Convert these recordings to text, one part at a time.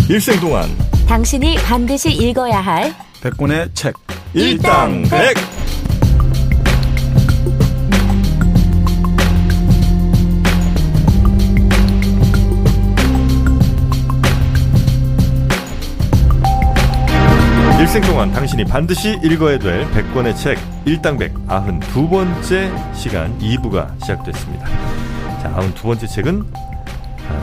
일생 동안 당신이 반드시 읽어야 할 100권의 책 일당백. 일생 동안 당신이 반드시 읽어야 될 100권의 책 일당백 92번째 시간 2부가 시작됐습니다. 자, 92번째 책은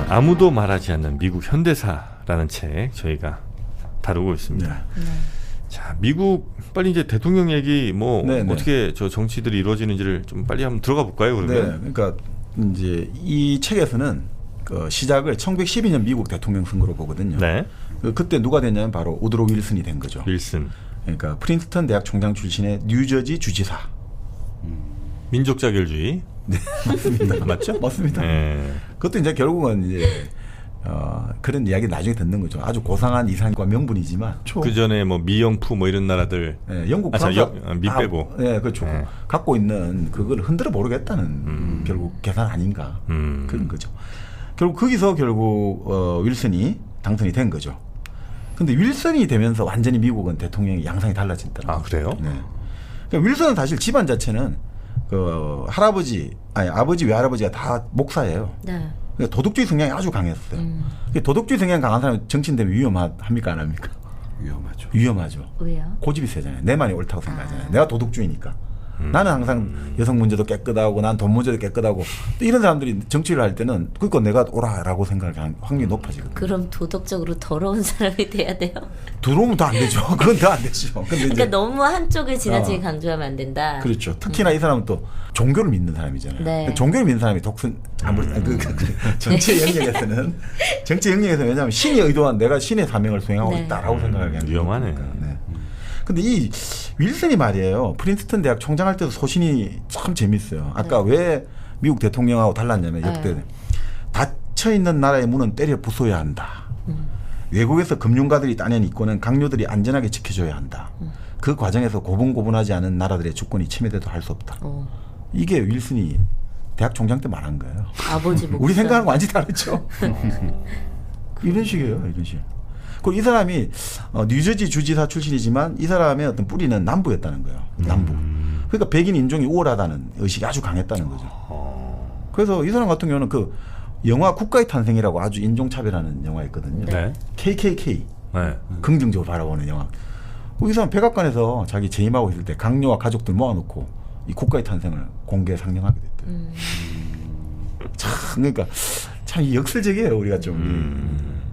아무도 말하지 않는 미국 현대사라는 책 저희가 다루고 있습니다. 네. 자, 미국 빨리 이제 대통령 얘기 네, 어떻게 저 정치들이 이루어지는지를 좀 빨리 한번 들어가 볼까요? 그러면? 네, 그러니까 이제 이 책에서는 그 시작을 1912년 미국 대통령 선거로 보거든요. 네. 그때 누가 됐냐면 바로 우드로 윌슨이 된 거죠. 윌슨. 그러니까 프린스턴 대학 총장 출신의 뉴저지 주지사. 민족 자결주의. 네, 맞습니다. 맞죠? 맞습니다. 네. 그것도 이제 결국은 이제 그런 이야기 나중에 듣는 거죠. 아주 고상한 이상과 명분이지만 그 전에 뭐 미영프 뭐 이런 나라들. 네, 영국 프랑스 미 빼고. 네, 그렇죠. 네. 갖고 있는 그걸 흔들어 모르겠다는 결국 계산 아닌가 그런 거죠. 결국 거기서 윌슨이 당선이 된 거죠. 근데 윌슨이 되면서 완전히 미국은 대통령의 양상이 달라진다. 아, 그래요? 네. 그러니까 윌슨은 사실 집안 자체는 그 아버지 외할아버지가 다 목사예요. 네. 그러니까 도덕주의 성향이 아주 강했어요. 도덕주의 성향 강한 사람이 정치인 되면 위험합니까 안 합니까? 위험하죠. 위험하죠. 왜요? 고집이 세잖아요. 내 말이 옳다고 생각하잖아요. 내가 도덕주의니까. 나는 항상 여성 문제도 깨끗하고 난 돈 문제도 깨끗하고 또 이런 사람들이 정치를 할 때는 그러니까 내가 옳아라고 생각할 확률이 높아지거든요. 그럼 도덕적으로 더러운 사람이 돼야 돼요? 들어오면 더 안 되죠. 그건 더 안 되죠. 근데 그러니까 이제 너무 한쪽을 지나치게 강조하면 안 된다. 그렇죠. 특히나 이 사람은 또 종교를 믿는 사람이잖아요. 네. 종교를 믿는 사람이 아무리 정치 영역에서는 정치 영역에서 왜냐하면 신이 의도한 내가 신의 사명을 수행하고 네. 있다라고 생각하기 때문에 위험하네. 네. 근데 이 윌슨이 말이에요. 프린스턴 대학 총장할 때도 소신이 참 재밌어요. 아까 왜 미국 대통령하고 달랐냐면 역대 닫혀 있는 나라의 문은 때려 부숴야 한다. 외국에서 금융가들이 따낸 이권은 강요들이 안전하게 지켜줘야 한다. 그 과정에서 고분고분하지 않은 나라들의 주권이 침해돼도 할 수 없다. 이게 윌슨이 대학 총장 때 말한 거예요. 아버지 목사. 우리 생각하는 거 완전히 다르죠. 이런 식이에요. 이런 식. 그리고 이 사람이 뉴저지 주지사 출신이지만 이 사람의 어떤 뿌리는 남부였다는 거예요. 남부. 그러니까 백인 인종이 우월하다는 의식이 아주 강했다는 거죠. 그래서 이 사람 같은 경우는 그 영화 국가의 탄생이라고 아주 인종차별하는 영화 있거든요. 네. KKK. 네. 긍정적으로 바라보는 영화. 이 사람 백악관에서 자기 재임하고 있을 때 강요와 가족들 모아놓고 이 국가의 탄생을 공개 상영하게 됐대요. 참 그러니까 참 역설적이에요. 우리가 좀.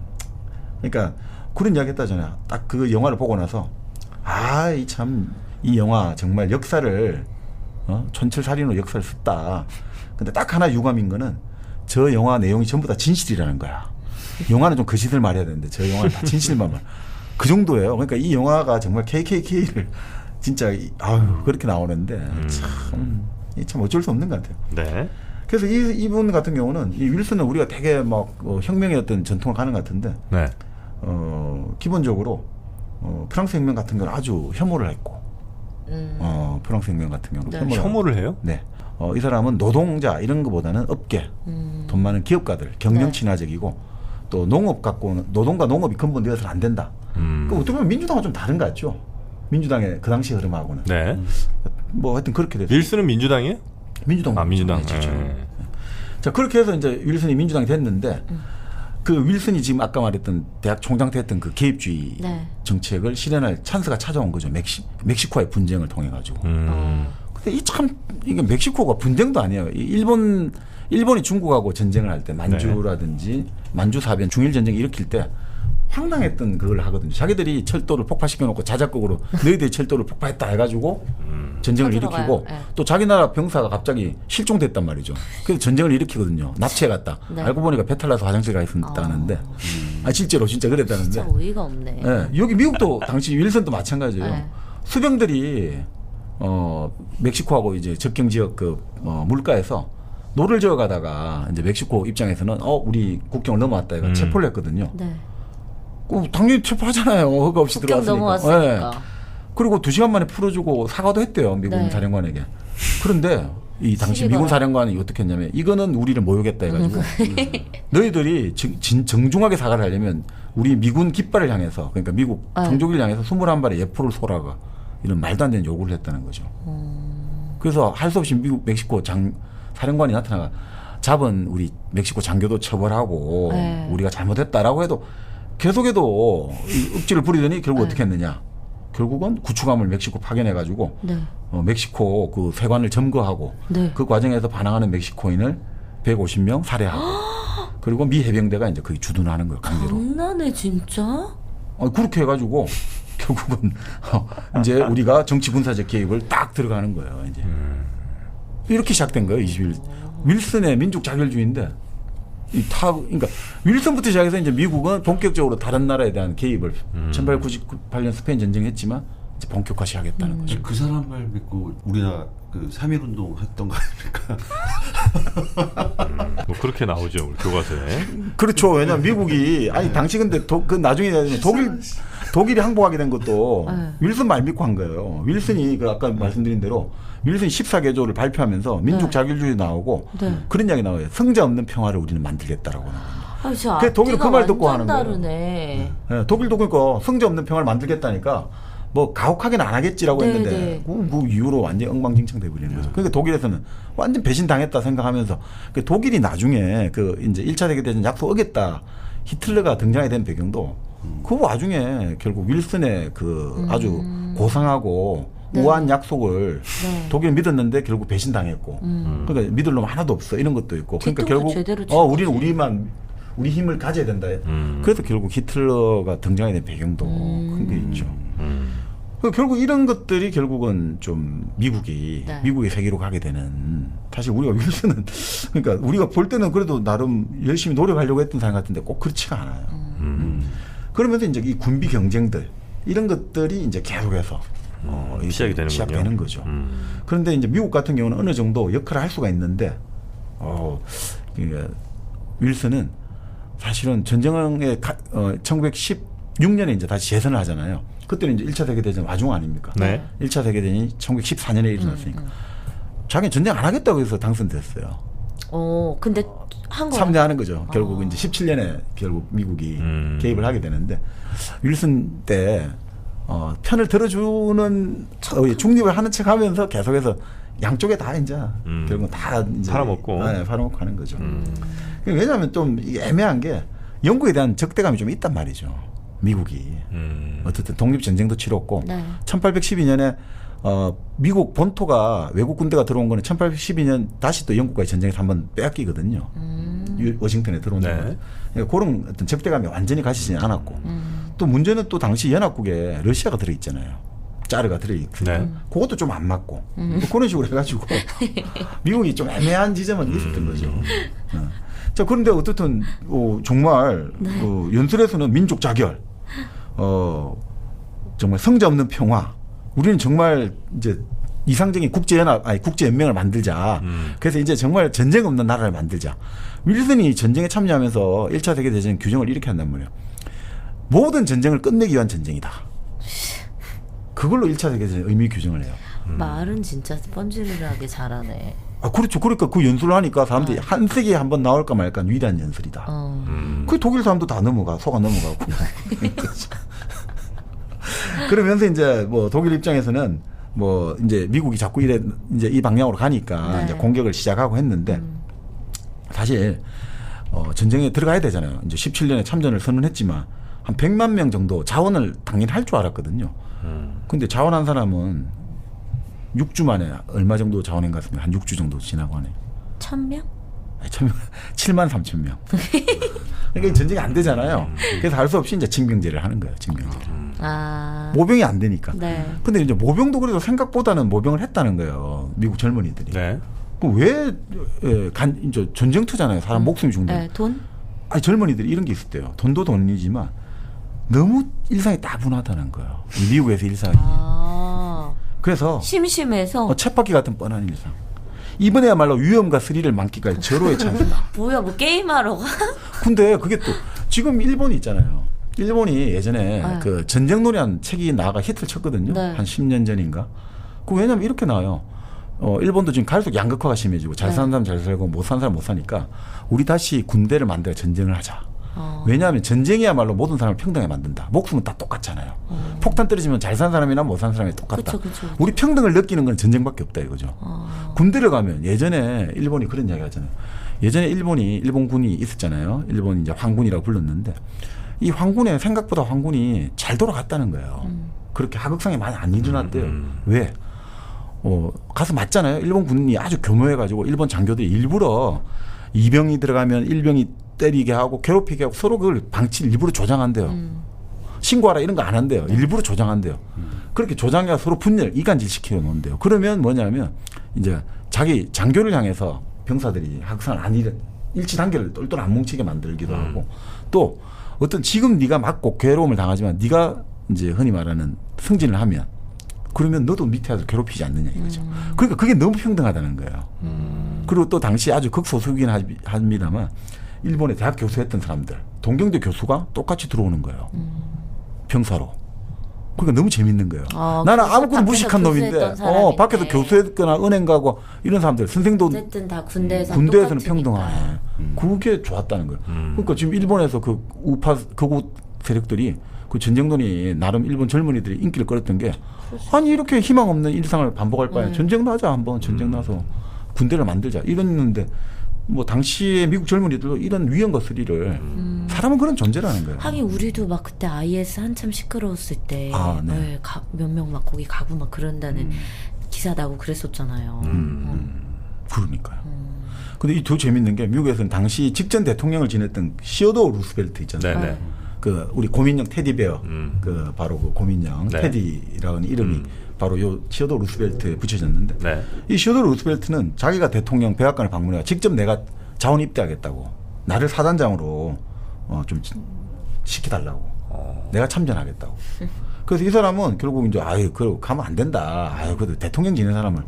그러니까 그런 이야기 했다잖아요. 딱 그 영화를 보고 나서 이 영화 정말 역사를 촌철살인으로 역사를 썼다. 근데 딱 하나 유감인 거는 저 영화 내용이 전부 다 진실이라는 거야. 영화는 좀 거짓을 말해야 되는데 저 영화는 다 진실만 말. 그 정도예요. 그러니까 이 영화가 정말 KKK를 진짜 그렇게 나오는데 참 어쩔 수 없는 것 같아요. 네. 그래서 이분 같은 경우는 이 윌슨은 우리가 되게 막 혁명의 어떤 전통을 가는 것 같은데 네. 기본적으로 프랑스 혁명 같은 경우는 아주 혐오를 했고 프랑스 혁명 같은 경우는 네. 혐오를 해요? 네. 이 사람은 노동자 이런 것보다는 업계 돈 많은 기업가들 경영 친화적이고 또 농업 갖고는 노동과 농업이 근본되어서는 안 된다. 그 어떻게 보면 민주당과 좀 다른 것 같죠. 민주당의 그 당시 흐름하고는. 네. 뭐 하여튼 그렇게 됐어요. 윌슨은 민주당이에요? 민주당. 민주당. 네. 자 그렇게 해서 이제 윌슨이 민주당이 됐는데 그 윌슨이 지금 아까 말했던 대학 총장 때 했던 그 개입주의 정책을 실현할 찬스가 찾아온 거죠. 멕시코와의 분쟁을 통해 가지고. 근데 이게 멕시코가 분쟁도 아니에요. 일본이 중국하고 전쟁을 할 때 만주라든지 만주 사변 중일 전쟁 일으킬 때 황당했던 그걸 하거든요. 자기들이 철도를 폭파시켜 놓고 자작극으로 너희들이 철도를 폭파했다 해가지고 전쟁을 일으키고 또 자기 나라 병사가 갑자기 실종됐단 말이죠. 그래서 전쟁을 일으키거든요. 납치해갔다. 알고 보니까 배탈 나서 화장실 가 있었다는데 실제로 진짜 그랬다는데. 진짜 어이가 없네. 네, 여기 미국도 당시 윌슨도 마찬가지예요. 수병들이 멕시코하고 이제 접경 지역 그 물가에서 노를 저어 가다가 이제 멕시코 입장에서는 우리 국경을 넘어왔다 해가 체포를 했거든요. 네. 당연히 체포하잖아요. 허가 없이 국경 들어왔으니까. 넘어왔으니까. 네. 그리고 2시간 만에 풀어주고 사과도 했대요. 미군 사령관에게. 그런데 이 당시 미군 사령관이 어떻게 했냐면 이거는 우리를 모욕했다 해가지고 너희들이 정중하게 사과를 하려면 우리 미군 깃발을 향해서 그러니까 미국 네. 성조기를 향해서 21발의 예포를 쏘라가 이런 말도 안 되는 요구를 했다는 거죠. 그래서 할 수 없이 미국 멕시코 사령관이 나타나가 잡은 우리 멕시코 장교도 처벌하고 네. 우리가 잘못했다라고 해도 계속해도 이 억지를 부리더니 결국 네. 어떻게 했느냐. 결국은 구축함을 멕시코 파견해가지고 네. 멕시코 그 세관을 점거하고 네. 그 과정에서 반항하는 멕시코인을 150명 살해하고 그리고 미 해병대가 이제 거의 주둔하는 거예요. 강제로. 장난해 진짜? 그렇게 해가지고 결국은 이제 우리가 정치 군사적 개입을 딱 들어가는 거예요. 이제 이렇게 시작된 거예요. 21. 윌슨의 민족 자결주의인데 그러니까 윌슨부터 시작해서 이제 미국은 본격적으로 다른 나라에 대한 개입을 1898년 스페인 전쟁했지만 이제 본격화 시작했다는 거죠. 그 사람 말 믿고 우리나라 그 3.1 운동 했던 거 아닙니까? 뭐 그렇게 나오죠 우리 교과서에. 그렇죠. 왜냐하면 미국이 아니 당시 근데 그 나중에 독일이 항복하게 된 것도 윌슨 말 믿고 한 거예요. 윌슨이 그 아까 말씀드린 대로 윌슨이 14개조를 발표하면서 민족 자결주의 나오고 네. 그런 이야기 나와요. 성자 없는 평화를 우리는 만들겠다라고 나와요. 저 그래, 독일은 그 말 듣고 완전 하는 거예요. 다르네. 네, 독일도 그러니까 성자 없는 평화를 만들겠다니까 뭐 가혹하게는 안 하겠지라고 네, 했는데 네. 그 이후로 완전 엉망진창 돼버리는 거죠. 그러니까 독일에서는 완전 배신당했다 생각하면서 그 독일이 나중에 그 이제 1차 세계대전 약속 어겼다 히틀러가 등장하게 된 배경도 그 와중에 결국 윌슨의 그 아주 고상하고 네. 우아한 약속을 네. 독일이 믿었는데 결국 배신당했고 그러니까 믿을 놈 하나도 없어 이런 것도 있고 그러니까 뒤통수 결국 제대로 친 우리는 우리 힘을 가져야 된다. 그래서 결국 히틀러가 등장하게 된 배경도 큰 게 있죠. 결국 이런 것들이 결국은 좀 네. 미국의 세계로 가게 되는 사실 우리가 윌슨은 그러니까 우리가 볼 때는 그래도 나름 열심히 노력하려고 했던 사람 같은데 꼭 그렇지가 않아요. 그러면서 이제 이 군비 경쟁들 이런 것들이 이제 계속해서 시작이 되는군요. 시작되는 거죠. 그런데 이제 미국 같은 경우는 어느 정도 역할을 할 수가 있는데 그러니까 윌슨은 사실은 전쟁에 1916년에 이제 다시 재선을 하잖아요. 그때는 이제 1차 세계대전 와중 아닙니까? 네. 1차 세계대전이 1914년에 일어났으니까. 자기는 전쟁 안 하겠다고 해서 당선됐어요. 근데 한 거야. 참여하는 거죠. 결국 이제 17년에 결국 미국이 개입을 하게 되는데 윌슨 때 편을 들어주는 중립을 하는 척하면서 계속해서 양쪽에 다 이제 결국은 다 이제 팔아먹고. 네, 팔아먹고 하는 거죠. 왜냐하면 좀 이게 애매한 게 영국에 대한 적대감이 좀 있단 말이죠. 미국이 어쨌든 독립전쟁도 치렀고 네. 1812년에 미국 본토가 외국 군대가 들어온 거는 1812년 다시 또 영국과의 전쟁에서 한번 빼앗기거든요. 워싱턴에 들어오는 네. 거죠. 그러니까 그런 어떤 적대감이 완전히 가시지 않았고 또 문제는 또 당시 연합국에 러시아가 들어있잖아요. 짜르가 들어있고 네. 그것도 좀 안 맞고 뭐 그런 식으로 해가지고 미국이 좀 애매한 지점은 있었던 거죠. 자 그런데 어떻든 정말 연설에서는 민족 자결, 정말 성자 없는 평화. 우리는 정말 이제 이상적인 국제연맹을 만들자. 그래서 이제 정말 전쟁 없는 나라를 만들자. 윌슨이 전쟁에 참여하면서 1차 세계대전 규정을 이렇게 한단 말이에요. 모든 전쟁을 끝내기 위한 전쟁이다. 그걸로 1차 세계대전 의미 규정을 해요. 말은 진짜 뻔질하게 잘하네. 그렇죠. 그러니까 그 연설을 하니까 사람들이 한 세기에 한번 나올까 말까 위대한 연설이다. 그 독일 사람도 다 속아 넘어가고. 그러면서 이제 뭐 독일 입장에서는 뭐 이제 미국이 자꾸 이제 이 방향으로 가니까 네. 이제 공격을 시작하고 했는데 사실 전쟁에 들어가야 되잖아요. 이제 17년에 참전을 선언했지만 한 100만 명 정도 자원을 당연히 할 줄 알았거든요. 근데 자원한 사람은 6주 만에 얼마 정도 자원인 것 같습니다. 한 6주 정도 지나고 하네. 1,000명? 7만 3천 명. 그러니까 전쟁이 안 되잖아요. 그래서 할 수 없이 이제 징병제를 하는 거예요. 징병제를. 모병이 안 되니까. 네. 근데 이제 모병도 그래도 생각보다는 모병을 했다는 거예요. 미국 젊은이들이. 네. 그럼 왜 이제 전쟁터잖아요. 사람 목숨이 죽는다. 네, 돈? 아니 젊은이들이 이런 게 있었대요. 돈도 돈이지만 너무 일상이 따분하다는 거예요. 미국에서 일상이. 그래서 심심해서 쳇바퀴 같은 뻔한 일상. 이번에야말로 위험과 스릴을 만끽할 절호의 찬스다. 뭐야 뭐 게임하러 가? 근데 그게 또 지금 일본이 있잖아요. 일본이 예전에 네. 그 전쟁놀이한 책이 나가 히트를 쳤거든요. 네. 한 10년 전인가. 그 왜냐면 이렇게 나와요. 일본도 지금 갈수록 양극화가 심해지고 잘 사는 사람 잘 살고 못 사는 사람 못 사니까 우리 다시 군대를 만들어 전쟁을 하자. 왜냐하면 전쟁이야말로 모든 사람을 평등하게 만든다. 목숨은 다 똑같잖아요. 폭탄 떨어지면 잘 산 사람이나 못 산 사람이 똑같다. 그쵸. 우리 평등을 느끼는 건 전쟁밖에 없다 이거죠. 군대를 가면 예전에 일본이 그런 이야기 하잖아요. 예전에 일본군이 있었잖아요. 일본이 이제 황군이라고 불렀는데 이 황군에 생각보다 황군이 잘 돌아갔다는 거예요. 그렇게 하극상이 많이 안 일어났대요. 왜? 가서 맞잖아요. 일본 군이 아주 교묘해가지고 일본 장교들이 일부러 이병이 들어가면 일병이 때리게 하고 괴롭히게 하고 서로 그걸 방치를 일부러 조장한대요. 신고하라 이런 거 안 한대요. 일부러 조장한대요. 그렇게 조장해서 서로 분열, 이간질 시켜 놓은대요. 그러면 뭐냐면 이제 자기 장교를 향해서 병사들이 학생을 안 일치 단계를 똘똘 안 뭉치게 만들기도 하고 또 어떤 지금 네가 맞고 괴로움을 당하지만 네가 이제 흔히 말하는 승진을 하면 그러면 너도 밑에 와서 괴롭히지 않느냐 이거죠. 그러니까 그게 너무 평등하다는 거예요. 그리고 또 당시 아주 극소수이긴 합니다만 일본에 대학 교수했던 사람들 동경대 교수가 똑같이 들어오는 거예요. 병사로. 그러니까 너무 재밌는 거예요. 나는 아무것도 무식한 놈인데 밖에서 교수했거나 은행 가고 이런 사람들 선생도 어쨌든 다 군대에서는 평등하네. 그게 좋았다는 거예요. 그러니까 지금 일본에서 그 우파 극우 세력들이 그 전쟁론이 나름 일본 젊은이들이 인기를 끌었던 게 아니 이렇게 희망 없는 일상을 반복할 바에 전쟁 나자 한번 전쟁 나서 군대를 만들자 이랬는데 뭐 당시에 미국 젊은이들도 이런 위험과 스릴을 사람은 그런 존재라는 거예요. 하긴 우리도 막 그때 IS 한참 시끄러웠을 때 네. 몇 명 막 거기 가고 막 그런다는 기사 나고 그랬었잖아요. 그러니까요. 근데 이 더 재밌는 게 미국에서는 당시 직전 대통령을 지냈던 시어도어 루스벨트 있잖아요. 네네. 그 우리 고민형 테디베어 그 바로 그 고민형 네. 테디라는 이름이 바로 요 시어도어 루스벨트에 붙여졌는데 네. 이 시어도어 루스벨트는 자기가 대통령 백악관을 방문해서 직접 내가 자원 입대하겠다고 나를 사단장으로 좀 시켜달라고 내가 참전하겠다고. 그래서 이 사람은 결국 이제 그러고 가면 안 된다. 그래도 대통령 지낸 사람을.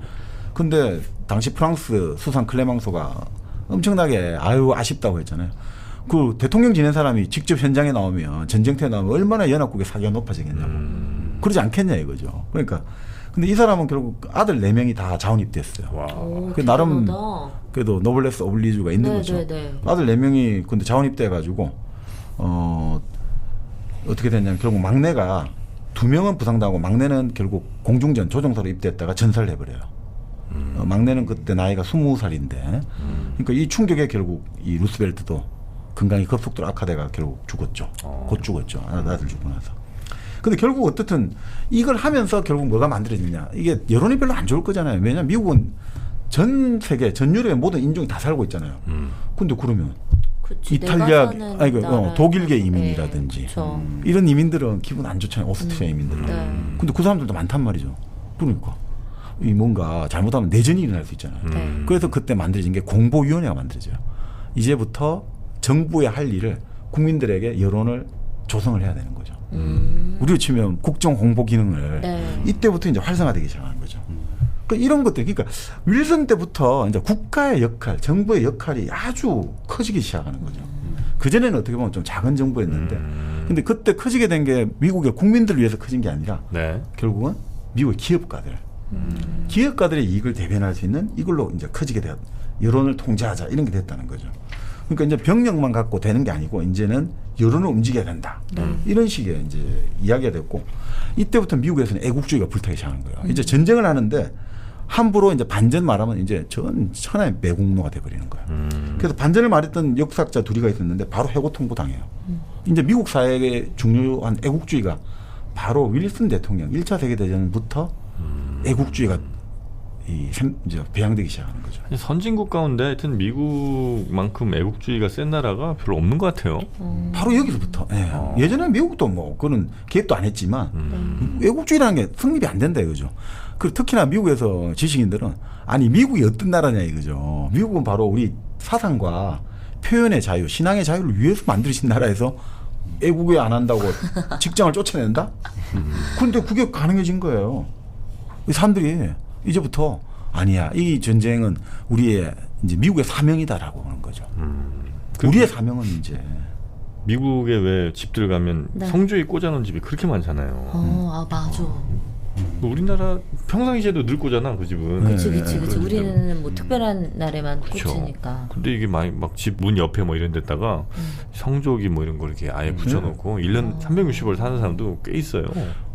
근데 당시 프랑스 수상 클레망소가 엄청나게 아쉽다고 했잖아요. 그 대통령 지낸 사람이 직접 현장에 나오면 전쟁터에 나오면 얼마나 연합국의 사기가 높아지겠냐고. 그러지 않겠냐 이거죠. 그러니까 근데 이 사람은 결국 아들 4명이 다 자원 입대했어요. 그 나름 그래도 노블레스 오블리주가 있는 거죠. 아들 4명이 근데 자원 입대해가지고 어떻게 됐냐면 결국 막내가 2명은 부상당하고 막내는 결국 공중전 조종사로 입대했다가 전사를 해버려요. 막내는 그때 나이가 20살인데 그러니까 이 충격에 결국 이 루스벨트도 건강이 급속도로 악화돼가 결국 죽었죠. 곧 죽었죠. 아들 죽고 나서. 근데 결국 어떻든 이걸 하면서 결국 뭐가 만들어지냐. 이게 여론이 별로 안 좋을 거잖아요. 왜냐하면 미국은 전 세계, 전 유럽의 모든 인종이 다 살고 있잖아요. 근데 그러면 그치, 이탈리아, 독일계 이민이라든지 이런 이민들은 기분 안 좋잖아요. 오스트리아 이민들은. 근데 그 사람들도 많단 말이죠. 그러니까 이 뭔가 잘못하면 내전이 일어날 수 있잖아요. 그래서 그때 만들어진 게 공보위원회가 만들어져요. 이제부터 정부의 할 일을 국민들에게 여론을 조성을 해야 되는 거죠. 우리로 치면 국정 홍보 기능을 이때부터 이제 활성화되기 시작하는 거죠. 그러니까 이런 것들, 그러니까 윌슨 때부터 이제 국가의 역할, 정부의 역할이 아주 커지기 시작하는 거죠. 그 전에는 어떻게 보면 좀 작은 정부였는데, 근데 그때 커지게 된 게 미국의 국민들을 위해서 커진 게 아니라 결국은 미국의 기업가들, 기업가들의 이익을 대변할 수 있는 이걸로 이제 커지게 되었. 여론을 통제하자 이런 게 됐다는 거죠. 그러니까 이제 병력만 갖고 되는 게 아니고 이제는 여론을 움직여야 된다. 이런 식의 이제 이야기가 됐고 이때부터 미국에서는 애국주의가 불타기 시작하는 거예요. 이제 전쟁을 하는데 함부로 이제 반전 말하면 이제 전 천하의 매국노가 돼버리는 거예요. 그래서 반전을 말했던 역사학자 둘이가 있었는데 바로 해고 통보 당해요. 이제 미국 사회의 중요한 애국주의가 바로 윌슨 대통령 1차 세계대전부터 애국주의가 이제 배양되기 시작하는 거죠. 선진국 가운데 하여튼 미국만큼 애국주의가 센 나라가 별로 없는 것 같아요. 바로 여기서부터. 예전에는 미국도 뭐 그런 개입도 안 했지만 애국주의라는 게 성립이 안 된다 이거죠. 그리고 특히나 미국에서 지식인들은 아니 미국이 어떤 나라냐 이거죠. 미국은 바로 우리 사상과 표현의 자유, 신앙의 자유를 위해서 만드신 나라에서 애국에 안 한다고 직장을 쫓아낸다? 그런데 그게 가능해진 거예요. 사람들이 이제부터 아니야. 이 전쟁은 우리의 이제 미국의 사명이다라고 하는 거죠. 우리의 사명은 이제 미국에 왜 집들 가면 성주에 꽂아놓은 집이 그렇게 많잖아요. 맞아. 우리나라 평상시에도 늘 꽂잖아 그 집은. 그치. 그렇죠. 우리는 뭐 특별한 날에만 그쵸. 꽂으니까. 근데 이게 막 집 문 옆에 뭐 이런 데다가 성조기 뭐 이런 거 이렇게 아예 붙여놓고 1년 360일 사는 사람도 꽤 있어요.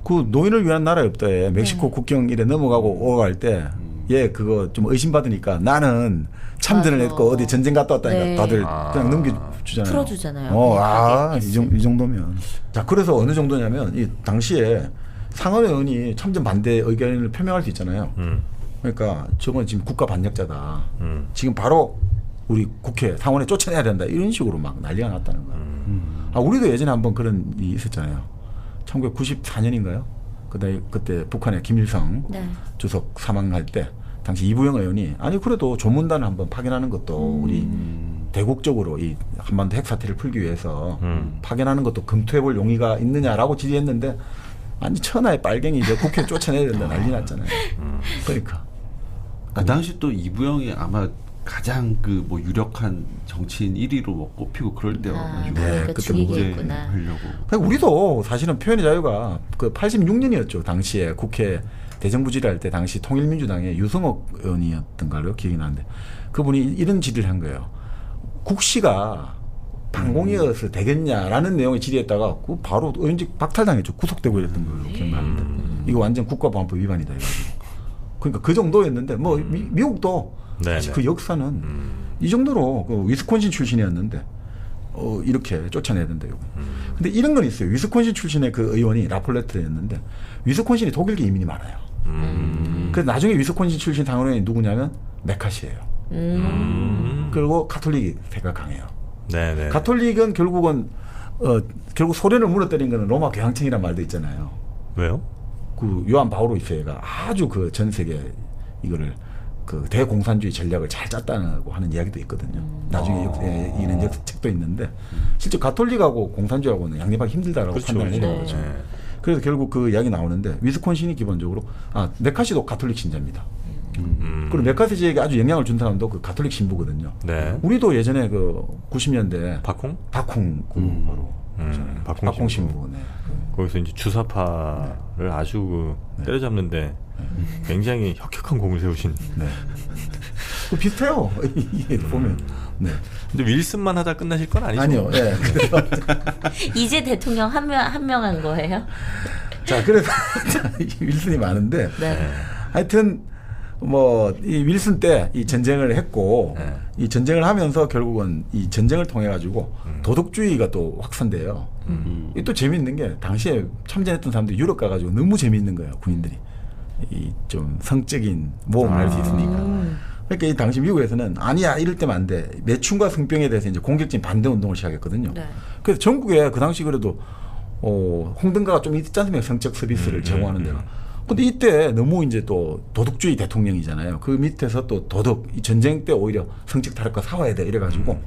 그 노인을 위한 나라 없다에 멕시코 네. 국경 이래 넘어가고 오갈 때 얘 그거 좀 의심받으니까 나는 참전을 맞아. 했고 어디 전쟁 갔다 왔다니까 네. 다들 아. 그냥 넘겨주잖아요. 풀어주잖아요. 이 정도면. 자, 그래서 어느 정도냐면 이 당시에 상원 의원이 참전 반대 의견을 표명할 수 있잖아요. 그러니까 저건 지금 국가 반역자다. 지금 바로 우리 국회 상원에 쫓아내야 된다. 이런 식으로 막 난리가 났다는 거예요. 아, 우리도 예전에 한번 그런 일이 있었잖아요. 1994년인가요? 그때 북한의 김일성 네. 주석 사망할 때 당시 이부영 의원이 아니 그래도 조문단을 한번 파견하는 것도 우리 대국적으로 이 한반도 핵 사태를 풀기 위해서 파견하는 것도 검토해볼 용의가 있느냐라고 질의했는데 아니 천하의 빨갱이 이제 국회 쫓아내야 된다 난리 났잖아요. 그러니까 그 당시 또 이부영이 아마 가장 그 뭐 유력한 정치인 1위로 뭐 꼽히고 그럴 때여가지고 그러니까 그때 죽이겠구나. 하려고. 그러니까 우리도 사실은 표현의 자유가 그 86년이었죠. 당시에 국회 대정부 질의할 때 당시 통일민주당의 유성옥 의원이었던가요? 기억이 나는데 그분이 이런 질의를 한 거예요. 국시가 반공이어서 되겠냐라는 내용의 질의했다가 그 바로 의원직 박탈당했죠. 구속되고 이랬던 걸로 기억나는데 이거 완전 국가보안법 위반이다 이거죠. 그러니까 그 정도였는데 뭐 미국도 사실 그 역사는 이 정도로 그 위스콘신 출신이었는데 이렇게 쫓아내야 된다 이거. 근데 이런 건 있어요. 위스콘신 출신의 그 의원이 라폴레트였는데 위스콘신이 독일계 이민이 많아요. 그래서 나중에 위스콘신 출신 상원의원이 누구냐면 메카시예요. 그리고 가톨릭세가 강해요. 네네. 가톨릭은 결국 소련을 무너뜨린 거는 로마 교황청이란 말도 있잖아요. 왜요? 그 요한 바오로 2세가 아주 그 전 세계 이거를 그 대공산주의 전략을 잘 짰다고 하는 이야기도 있거든요. 나중에 이런 책도 있는데 실제 가톨릭하고 공산주의하고는 양립하기 힘들다라고 그렇죠, 판단을 해요. 그렇죠. 네. 그래서 결국 그 이야기 나오는데 위스콘신이 기본적으로 메카시도 가톨릭 신자입니다. 그리고 메카시 지역에 아주 영향을 준 사람도 그 가톨릭 신부거든요. 네. 우리도 예전에 그 90년대 박홍? 박홍 바로 박홍 신부. 네. 거기서 이제 주사파를 아주 때려잡는데 굉장히 혁혁한 공을 세우신. 네. 그 비슷해요. 이게 보면. 네. 근데 윌슨만 하다 끝나실 건 아니죠? 아니요. 예. 이제 대통령 한 명 한 거예요? 자, 그래서 윌슨이 많은데 네. 하여튼 뭐 이 윌슨 때 이 전쟁을 했고 이 전쟁을 하면서 결국은 이 전쟁을 통해 가지고 도덕주의가 또 확산돼요. 이게 또 재미있는 게 당시에 참전했던 사람들이 유럽 가가지고 너무 재미있는 거예요. 군인들이 이 좀 성적인 모험을 할 수 있으니까. 그러니까 이 당시 미국에서는 아니야 이럴 때면 안 돼. 매춘과 성병에 대해서 이제 공격적인 반대 운동을 시작했거든요. 네. 그래서 전국에 그 당시 그래도 홍등가가 좀 있지 않습니까? 성적 서비스를 제공하는 데가. 근데 이때 너무 이제 또 도덕주의 대통령이잖아요. 그 밑에서 또 이 전쟁 때 오히려 성적 타락과 싸워야 돼 이래가지고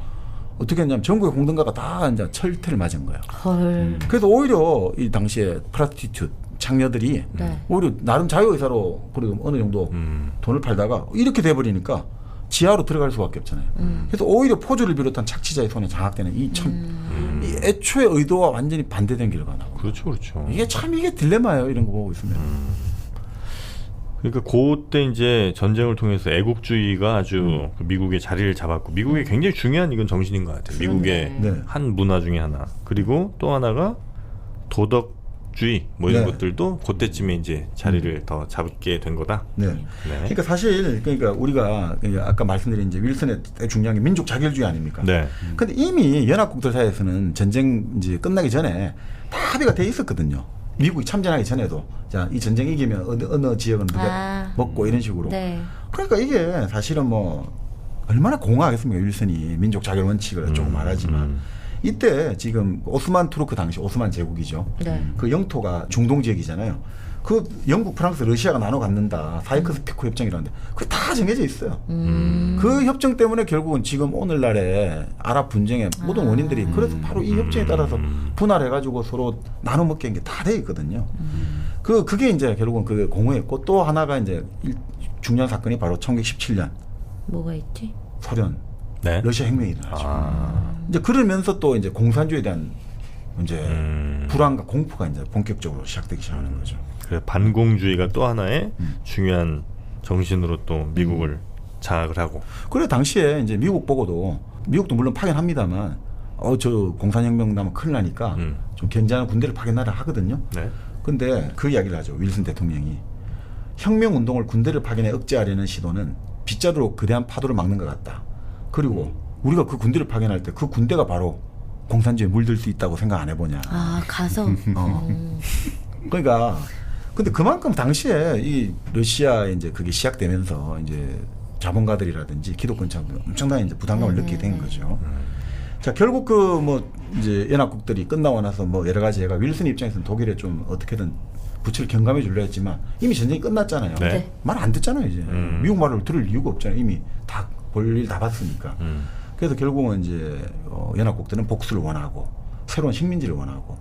어떻게 했냐면 전국의 공등가가 다 이제 철퇴를 맞은 거예요. 헐. 그래서 오히려 이 당시에 프라스티튜트 창녀들이 오히려 나름 자유의사로 그래도 어느 정도 돈을 팔다가 이렇게 돼버리니까 지하로 들어갈 수밖에 없잖아요. 그래서 오히려 포주를 비롯한 착취자의 손에 장악되는 이 애초에 의도와 완전히 반대된 결과가 나오고. 그렇죠, 그렇죠. 이게 참 이게 딜레마예요. 이런 거 보고 있으면. 그러니까 그때 이제 전쟁을 통해서 애국주의가 아주 그 미국의 자리를 잡았고 미국의 굉장히 중요한 이건 정신인 것 같아요. 미국의 네. 한 문화 중에 하나. 그리고 또 하나가 도덕주의 뭐 이런 네. 것들도 그때쯤에 이제 자리를 더 잡게 된 거다. 네. 그러니까 사실 그러니까 우리가 아까 말씀드린 이제 윌슨의 중요한 게 민족 자결주의 아닙니까? 네. 근데 이미 연합국들 사이에서는 전쟁 이제 끝나기 전에 다 합의가 돼 있었거든요. 미국이 참전하기 전에도 자, 이 전쟁 이기면 어느 지역은 누가 먹고 이런 식으로. 네. 그러니까 이게 사실은 뭐 얼마나 공허하겠습니까? 윌슨이 민족 자결 원칙을 조금 말하지만 이때 지금 오스만 투르크 당시 오스만 제국이죠. 네. 그 영토가 중동 지역이잖아요. 그 영국, 프랑스, 러시아가 나눠 갖는다. 사이커스-피코 협정이라는데 그게 다 정해져 있어요. 그 협정 때문에 결국은 지금 오늘날의 아랍 분쟁의 모든 원인들이 그래서 바로 이 협정에 따라서 분할해가지고 서로 나눠 먹게 한 게 다 돼 있거든요. 그게 이제 결국은 그 공허했고 또 하나가 이제 중요한 사건이 바로 1917년 뭐가 있지? 소련 네. 러시아 혁명이 일어나죠. 이제 그러면서 또 이제 공산주의에 대한 이제 불안과 공포가 이제 본격적으로 시작되기 시작하는 거죠. 그래 반공주의가 또 하나의 중요한 정신으로 또 미국을 장악을 하고. 그래 당시에 이제 미국 보고도 미국도 물론 파견합니다만 저 공산혁명 나면 큰일 나니까 좀 견제하는 군대를 파견하라 하거든요. 네. 근데 그 이야기를 하죠. 윌슨 대통령이 혁명운동을 군대를 파견해 억제하려는 시도는 빗자루로 거대한 파도를 막는 것 같다. 그리고 우리가 그 군대를 파견할 때 그 군대가 바로 공산주의에 물들 수 있다고 생각 안 해보냐. 아 가서. 그러니까 근데 그만큼 당시에 이 러시아에 이제 그게 시작되면서 이제 자본가들이라든지 기독권층들 엄청나게 이제 부담감을 느끼게 된 거죠. 자 결국 그 뭐 이제 연합국들이 끝나고 나서 뭐 여러 가지 얘가 윌슨 입장에서는 독일에 좀 어떻게든 부채를 경감해 주려 했지만 이미 전쟁이 끝났잖아요. 네. 말 안 듣잖아요 이제. 미국 말을 들을 이유가 없잖아요. 이미 다 볼일 다 봤으니까. 그래서 결국은 이제 연합국들은 복수를 원하고 새로운 식민지를 원하고.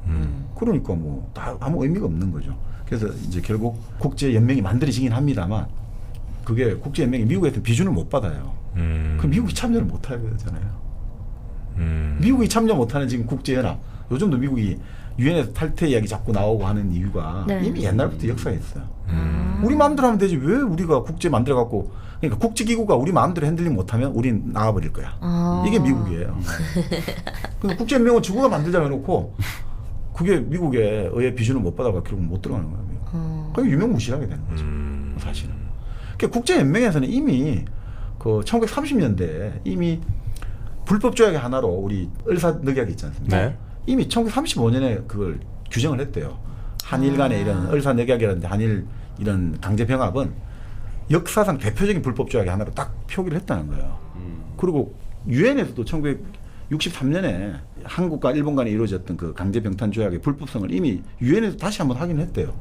그러니까 뭐 다 아무 의미가 없는 거죠. 그래서 이제 결국 국제 연맹이 만들어지긴 합니다만 그게 국제 연맹이 미국에서 비준을 못 받아요. 그럼 미국이 참여를 못 하게 되잖아요. 미국이 참여 못하는 지금 국제연합. 요즘도 미국이 유엔에서 탈퇴 이야기 자꾸 나오고 하는 이유가 네. 이미 옛날부터 역사가 있어요. 우리 마음대로 하면 되지 왜 우리가 국제 만들어갖고 그러니까 국제기구가 우리 마음대로 핸들링 못하면 우린 나가버릴 거야. 이게 미국이에요. 그래서 국제연맹은 지구가 만들자고 해놓고 그게 미국에 의회 비준을 못 받아가 결국 못 들어가는 거예요. 그게 유명무실하게 되는 거죠. 사실은. 그러니까 국제연맹에서는 이미 그 1930년대에 이미 불법 조약의 하나로 우리 을사늑약이 있지 않습니까? 네. 이미 1935년에 그걸 규정을 했대요. 한일 간의 이런 을사늑약이라든지 한일 이런 강제병합은 역사상 대표적인 불법 조약의 하나로 딱 표기를 했다는 거예요. 그리고 유엔에서도 1963년에 한국과 일본 간에 이루어졌던 그 강제병탄 조약의 불법성을 이미 유엔에서 다시 한번 확인을 했대요.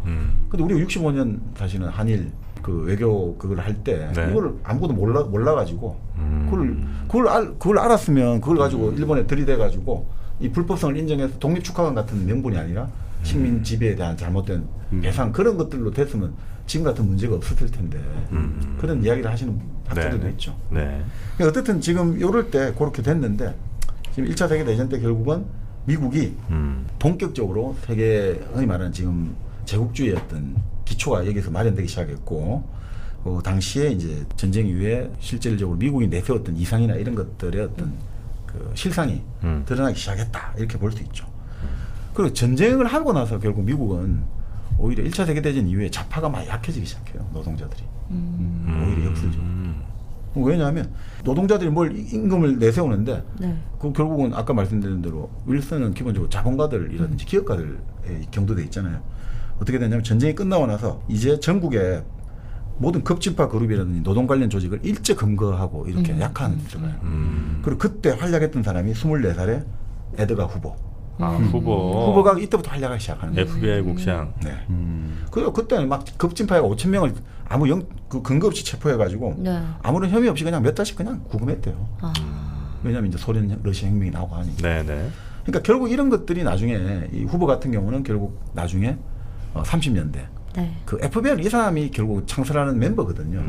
근데 우리가 65년 사실은 한일 그 외교 그걸 할 때 네. 이걸 아무것도 몰라가지고 그걸 알았으면 그걸 가지고 일본에 들이대가지고 이 불법성을 인정해서 독립축하관 같은 명분이 아니라 식민 지배에 대한 잘못된 배상 그런 것들로 됐으면 지금 같은 문제가 없었을 텐데 그런 이야기를 하시는 학자들도 네. 있죠. 네. 그러니까 어쨌든 지금 이럴 때 그렇게 됐는데 지금 1차 세계대전 때 결국은 미국이 본격적으로 세계 흔히 말하는 지금 제국주의의 어떤 기초가 여기서 마련되기 시작했고 당시에 이제 전쟁 이후에 실질적으로 미국이 내세웠던 이상이나 이런 것들의 어떤 그 실상이 드러나기 시작했다 이렇게 볼 수 있죠. 그리고 전쟁을 하고 나서 결국 미국은 오히려 1차 세계대전 이후에 좌파가 많이 약해지기 시작해요. 노동자들이. 오히려 역설적으로. 왜냐하면 노동자들이 뭘 임금을 내세우는데 네. 그 결국은 아까 말씀드린 대로 윌슨은 기본적으로 자본가들이라든지 기업가들의 경도돼 있잖아요. 어떻게 되냐면 전쟁이 끝나고 나서 이제 전국에 모든 급진파 그룹이라든지 노동 관련 조직을 일제 검거하고 이렇게 약화하는 데 들어가요. 그리고 그때 활약했던 사람이 24살의 에드가 후보. 후보가 이때부터 활약하기 시작하는 거예요. FBI 국장. 네. 그리고 그때는 막 급진파가 5,000명을 아무 그 근거 없이 체포해가지고 네. 아무런 혐의 없이 그냥 몇 달씩 그냥 구금했대요. 왜냐하면 이제 소련 러시아 혁명이 나오고 하니까. 네네. 그러니까 결국 이런 것들이 나중에 이 후보 같은 경우는 결국 나중에 30년대 네. 그 FBI 이 사람이 결국 창설하는 멤버거든요.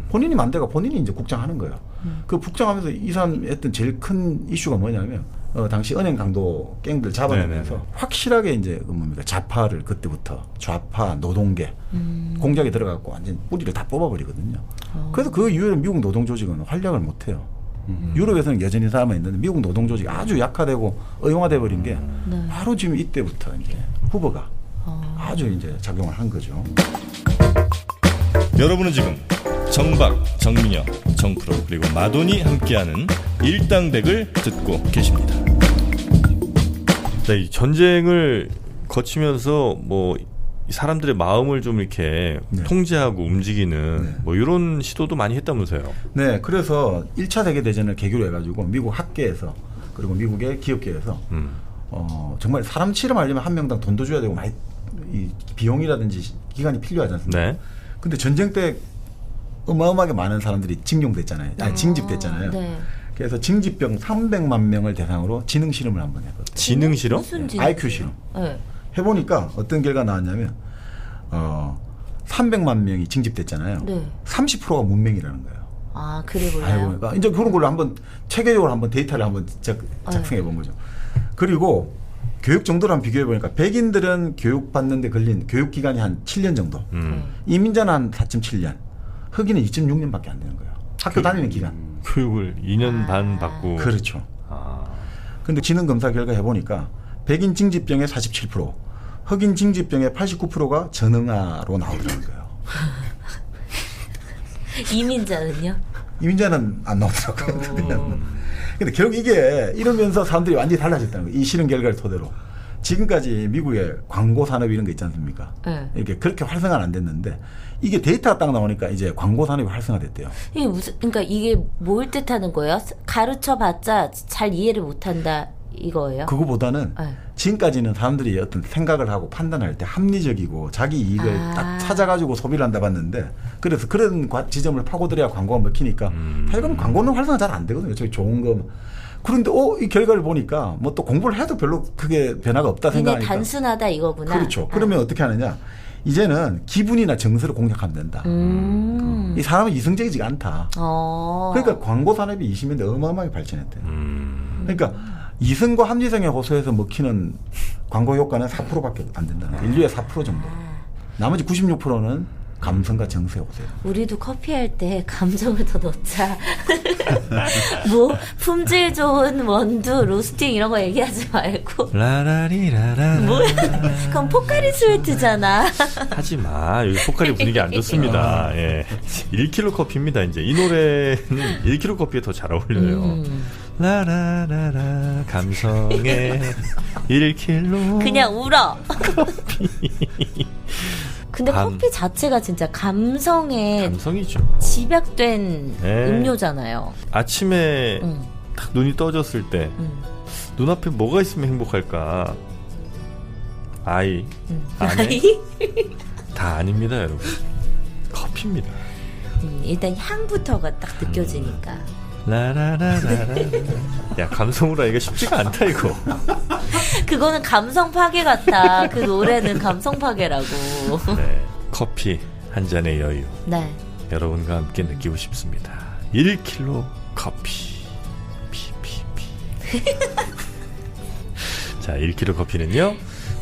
본인이 만들고 본인이 이제 국장하는 거예요. 그 국장하면서 이 사람이 했던 제일 큰 이슈가 뭐냐면 당시 은행 강도 갱들 잡아내면서 네네네. 확실하게 이제 그 뭡니까 좌파를 그때부터 좌파 노동계 공작에 들어가고 완전 뿌리를 다 뽑아버리거든요. 그래서 그 이후에 미국 노동 조직은 활약을 못해요. 유럽에서는 여전히 남아 있는데 미국 노동 조직이 아주 약화되고 의용화돼 버린 게 네. 바로 지금 이때부터 이제 후보가 아주 이제 작용을 한 거죠. 여러분은 지금 정박, 정민영, 정프로 그리고 마돈이 함께하는 일당백을 듣고 계십니다. 이 전쟁을 거치면서 뭐 사람들의 마음을 좀 이렇게 네. 통제하고 움직이는 네. 뭐 이런 시도도 많이 했다면서요. 네, 그래서 1차 세계대전을 계기로 해가지고 미국 학계에서 그리고 미국의 기업계에서 정말 사람 실험하려면 한 명당 돈도 줘야 되고 많이 이 비용이라든지 기간이 필요하지 않습니까? 네. 근데 전쟁 때 어마어마하게 많은 사람들이 징용됐잖아요. 아니, 징집됐잖아요. 네. 그래서 징집병 300만 명을 대상으로 지능 실험을 한번 했거든요. 지능 실험? 무슨 지? IQ 실험. 네. 해보니까 어떤 결과 나왔냐면 300만 명이 징집됐잖아요. 네. 30%가 문맹이라는 거예요. 아, 그래 알고 몰라요. 보니까 이제 그런 걸로 한번 체계적으로 한번 데이터를 한번 작성해 본 거죠. 그리고 교육 정도랑 비교해 보니까 백인들은 교육 받는데 걸린 교육 기간이 한 7년 정도. 이민자는 한 4.7년. 흑인은 2.6년밖에 안 되는 거예요. 학교 다니는 기간. 교육을 2년 반 받고. 그렇죠. 아. 근데 지능 검사 결과 해보니까 백인 징집병의 47%, 흑인 징집병의 89%가 전응아로 나오더라는 거예요. 이민자는요? 이민자는 안 나오더라고요. 근데 결국 이게 이러면서 사람들이 완전히 달라졌다는 거예요. 이 실험 결과를 토대로. 지금까지 미국의 광고 산업 이런 거 있지 않습니까? 네. 이렇게 그렇게 활성화는 안 됐는데 이게 데이터가 딱 나오니까 이제 광고 산업이 활성화됐대요. 이게 그러니까 이게 뭘 뜻하는 거예요? 가르쳐봤자 잘 이해를 못한다 이거예요? 그거보다는 네. 지금까지는 사람들이 어떤 생각을 하고 판단할 때 합리적이고 자기 이익을 딱 찾아가지고 소비를 한다 봤는데 그래서 그런 지점을 파고들어야 광고가 먹히니까 하여간 광고는 활성화 잘 안 되거든요. 저기 좋은 거. 그런데 이 결과를 보니까 뭐 또 공부를 해도 별로 크게 변화가 없다 굉장히 생각하니까. 단순하다 이거구나. 그렇죠. 그러면 어떻게 하느냐. 이제는 기분이나 정서를 공략하면 된다. 이 사람은 이성적이지가 않다. 그러니까 광고 산업이 20년대 어마어마하게 발전했대요. 그러니까 이성과 합리성에 호소해서 먹히는 광고 효과는 4%밖에 안 된다는 거예요. 인류의 4% 정도. 나머지 96%는 감성과 정서에 호소해요. 우리도 커피할 때 감정을 더 넣자. 뭐 품질 좋은 원두, 로스팅 이런 거 얘기하지 말고. 라라리라라. 뭐 그럼 포카리 스웨트잖아. 하지 마. 여기 포카리 분위기 안 좋습니다. 예. 1kg 커피입니다. 이제 이 노래는 1kg 커피에 더 잘 어울려요. 라라라라 감성의 1kg. 그냥 울어. 근데 감- 커피 자체가 진짜 감성에 감성이죠. 집약된 네. 음료잖아요. 아침에 딱 눈이 떠졌을 때 눈앞에 뭐가 있으면 행복할까? 아이, 아내? 다 아닙니다, 여러분. 커피입니다. 일단 향부터가 딱 느껴지니까. 라라라라라. 야, 감성으로 하기가 쉽지가 않다, 이거. 그거는 감성 파괴 같아. 그 노래는 감성 파괴라고. 네, 커피 한 잔의 여유. 네. 여러분과 함께 느끼고 싶습니다. 1kg 커피. 피피피. 자, 1kg 커피는요.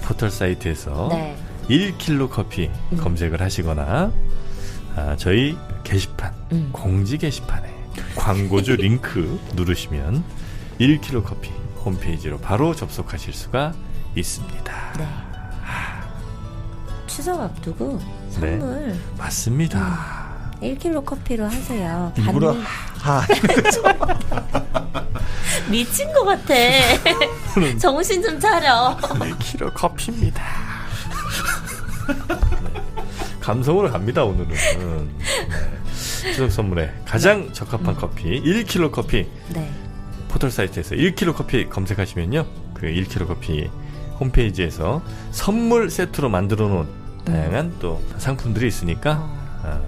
포털 사이트에서 네. 1kg 커피 검색을 하시거나 저희 게시판, 공지 게시판에 광고주 링크 누르시면 1kg 커피 홈페이지로 바로 접속하실 수가 있습니다. 네. 추석 앞두고 네. 선물 맞습니다. 1kg 커피로 하세요. 일부러 미친 것 같아. 정신 좀 차려. 1kg 커피입니다. 네. 감성으로 갑니다, 오늘은. 네. 추석 선물에 가장 적합한 커피 1kg 커피. 네. 포털 사이트에서 1kg 커피 검색하시면요. 그 1kg 커피 홈페이지에서 선물 세트로 만들어 놓은 다양한 또 상품들이 있으니까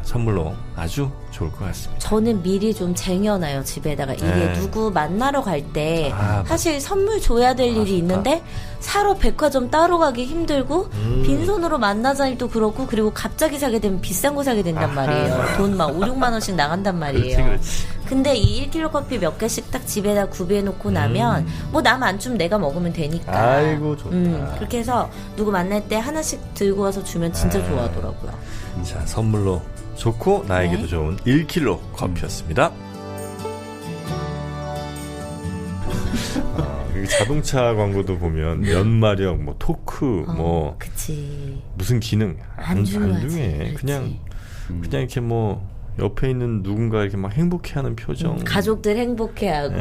선물로 아주 좋을 것 같습니다. 저는 미리 좀 쟁여놔요, 집에다가. 이게 네. 누구 만나러 갈 때 아, 사실 선물 줘야 될 일이 좋다. 있는데 사러 백화점 따로 가기 힘들고 빈손으로 만나자니 또 그렇고 그리고 갑자기 사게 되면 비싼 거 사게 된단 아하. 말이에요. 돈 막 5, 6만 원씩 나간단 말이에요. 그렇지. 근데 이 1kg 커피 몇 개씩 딱 집에다 구비해놓고 나면 뭐 남 안 주면 내가 먹으면 되니까. 아이고, 좋다. 그렇게 해서 누구 만날 때 하나씩 들고 와서 주면 진짜 좋아하더라고요. 자, 선물로 좋고 나에게도 네. 좋은 1kg 커피였습니다. 여기 자동차 광고도 보면 연마력, 뭐 토크, 뭐 그치. 무슨 기능 안 중요하지. 중요해. 그냥 이렇게 뭐 옆에 있는 누군가 이렇게 막 행복해하는 표정. 가족들 행복해하고.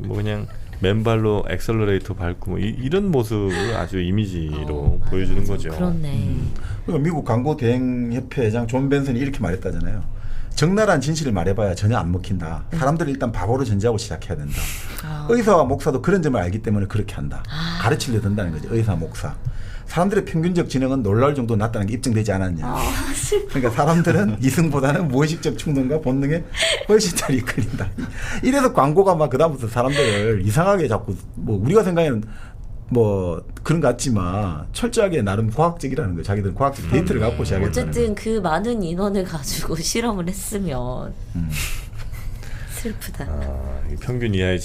뭐 그냥 맨발로 엑셀러레이터 밟고 뭐 이런 모습을 아주 이미지로 맞아, 보여주는 맞아. 거죠. 그렇네. 그러니까 미국 광고 대행협회 회장 존 벤슨이 이렇게 말했다잖아요. 적나라한 진실을 말해봐야 전혀 안 먹힌다. 사람들을 일단 바보로 전제하고 시작해야 된다. 의사와 목사도 그런 점을 알기 때문에 그렇게 한다. 가르치려 든다는 거죠. 의사, 목사. 사람들의 평균적 지능은 놀라울 정도 낮다는 게 입증되지 않았냐. 그러니까 사람들은 이성보다는 무의식적 충동과 본능에 훨씬 잘 이끌린다. 이래서 광고가 막 그다음부터 사람들을 이상하게 자꾸 뭐 우리가 생각에는 뭐 그런 것 같지만 철저하게 나름 과학적이라는 거예요. 자기들은 과학적 데이터를 갖고 시작했다는 어쨌든 그 많은 인원을 가지고 실험을 했으면 슬프다. 평균 이하의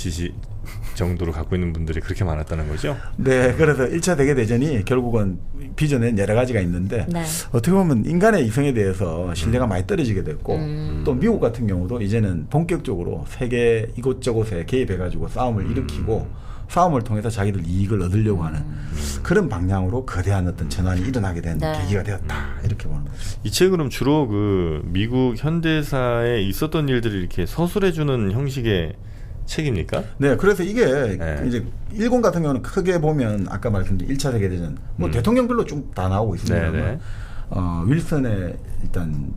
정도로 갖고 있는 분들이 그렇게 많았다는 거죠? 네, 그래서 1차 세계대전이 결국은 빚어낸 여러 가지가 있는데 네. 어떻게 보면 인간의 이성에 대해서 신뢰가 많이 떨어지게 됐고 또 미국 같은 경우도 이제는 본격적으로 세계 이곳저곳에 개입해가지고 싸움을 일으키고 싸움을 통해서 자기들 이익을 얻으려고 하는 그런 방향으로 거대한 어떤 전환이 일어나게 된 네. 계기가 되었다 이렇게 보는 거죠. 이 책은 주로 그 미국 현대사에 있었던 일들을 이렇게 서술해주는 형식의 책입니까? 네, 그래서 이게 네. 이제 일본 같은 경우는 크게 보면 아까 말씀드린 1차 세계대전 뭐 대통령별로 쭉 다 나오고 있습니다만 네, 네. 윌슨의 일단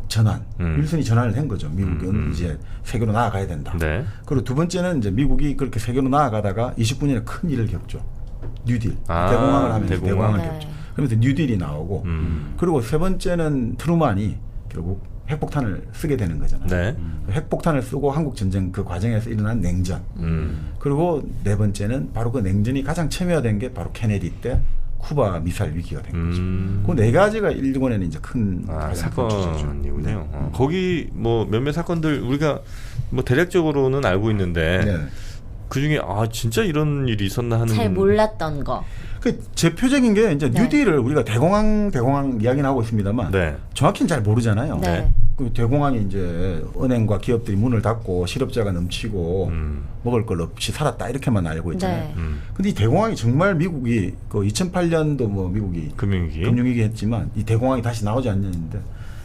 전환, 윌슨이 전환을 한 거죠. 미국은 이제 세계로 나아가야 된다. 네. 그리고 두 번째는 이제 미국이 그렇게 세계로 나아가다가 29년에 큰 일을 겪죠. 뉴딜. 아, 대공황을 하면서 대공황. 대공황을 네. 겪죠. 그러면서 뉴딜이 나오고 그리고 세 번째는 트루만이 결국 핵폭탄을 쓰게 되는 거잖아요. 네. 핵폭탄을 쓰고 한국 전쟁 그 과정에서 일어난 냉전. 그리고 네 번째는 바로 그 냉전이 가장 첨예화된 게 바로 케네디 때 쿠바 미사일 위기가 된 거죠. 그 네 가지가 일본에는 이제 큰 가장 큰 주제죠. 사건이군요. 거기 뭐 몇몇 사건들 우리가 뭐 대략적으로는 알고 있는데 네. 그 중에 진짜 이런 일이 있었나 하는 잘 몰랐던 거. 그 대표적인 게 이제 네. 뉴딜을 우리가 대공황 이야기는 하고 있습니다만 네. 정확히는 잘 모르잖아요. 네. 그 대공황이 이제 은행과 기업들이 문을 닫고 실업자가 넘치고 먹을 걸 없이 살았다 이렇게만 알고 있잖아요. 네. 근데 이 대공황이 정말 미국이 그 2008년도 뭐 미국이 금융위기 했지만 이 대공황이 다시 나오지 않는데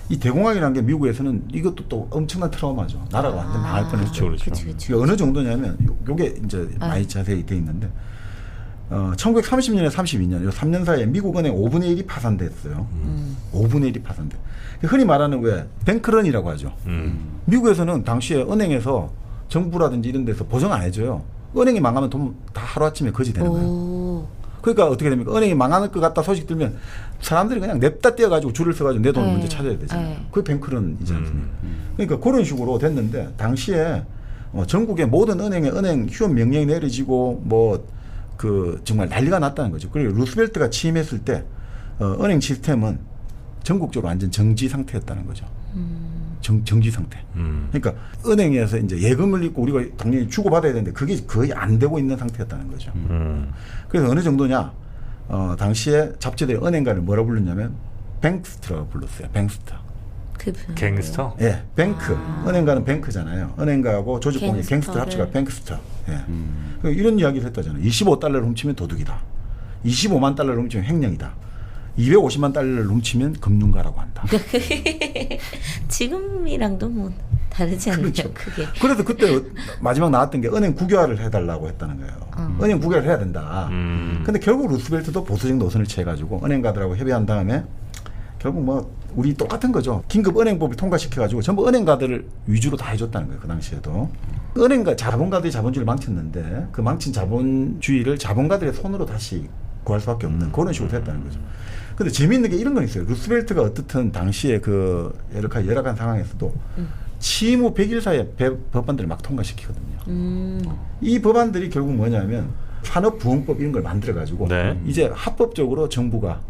이 대공황이라는 게 미국에서는 이것도 또 엄청난 트라우마죠. 나라가 완전 망할 뻔했죠. 그렇죠. 이게 어느 정도냐면 요게 이제 많이 자세히 돼 있는데 1930년에 32년 요 3년 사이에 미국 은행 5분의 1이 파산됐어요. 5분의 1이 파산돼. 흔히 말하는 왜 뱅크런이라고 하죠. 미국에서는 당시에 은행에서 정부라든지 이런 데서 보정 안 해줘요. 은행이 망하면 돈 다 하루아침에 거지되는 거예요. 그러니까 어떻게 됩니까? 은행이 망할 것 같다 소식 들면 사람들이 그냥 냅다 떼어가지고 줄을 서가지고 내 돈을 먼저 찾아야 되잖아요. 그게 뱅크런이지 않습니까? 그러니까 그런 식으로 됐는데 당시에 전국의 모든 은행에 은행 휴업 명령이 내려지고 뭐 그 정말 난리가 났다는 거죠. 그리고 루스벨트가 취임했을 때 은행 시스템은 전국적으로 완전 정지 상태였다는 거죠. 정지 상태. 그러니까 은행에서 이제 예금을 입고 우리가 당연히 주고받아야 되는데 그게 거의 안 되고 있는 상태였다는 거죠. 그래서 어느 정도냐? 당시에 잡지들이 은행가를 뭐라 불렀냐면 뱅크스터라고 불렀어요. 뱅크스터. 갱스터? 예, 뱅크. 은행가는 뱅크잖아요. 은행가하고 조직공이 갱스터 합치가 뱅크스터. 예. 이런 이야기를 했다잖아요. 25달러를 훔치면 도둑이다. 25만 달러를 훔치면 횡령이다. 250만 달러를 훔치면 금융가라고 한다. 지금이랑도 뭐 다르지 않나요? 그렇죠. 그게. 그래서 그때 마지막 나왔던 게 은행 국유화를 해달라고 했다는 거예요. 은행 국유화를 해야 된다. 근데 결국 루스벨트도 보수적 노선을 취해가지고 은행가들하고 협의한 다음에 결국 뭐 우리 똑같은 거죠. 긴급 은행법을 통과시켜가지고 전부 은행가들을 위주로 다 해줬다는 거예요. 그 당시에도. 은행가 자본가들이 자본주의를 망쳤는데 그 망친 자본주의를 자본가들의 손으로 다시 구할 수밖에 없는 그런 식으로 됐다는 거죠. 근데 재미있는 게 이런 건 있어요. 루스벨트가 어떻든 당시에 그 열악한 상황에서도 취임 후 100일 사이에 법안들을 막 통과시키거든요. 이 법안들이 결국 뭐냐면 산업부흥법 이런 걸 만들어가지고 네. 이제 합법적으로 정부가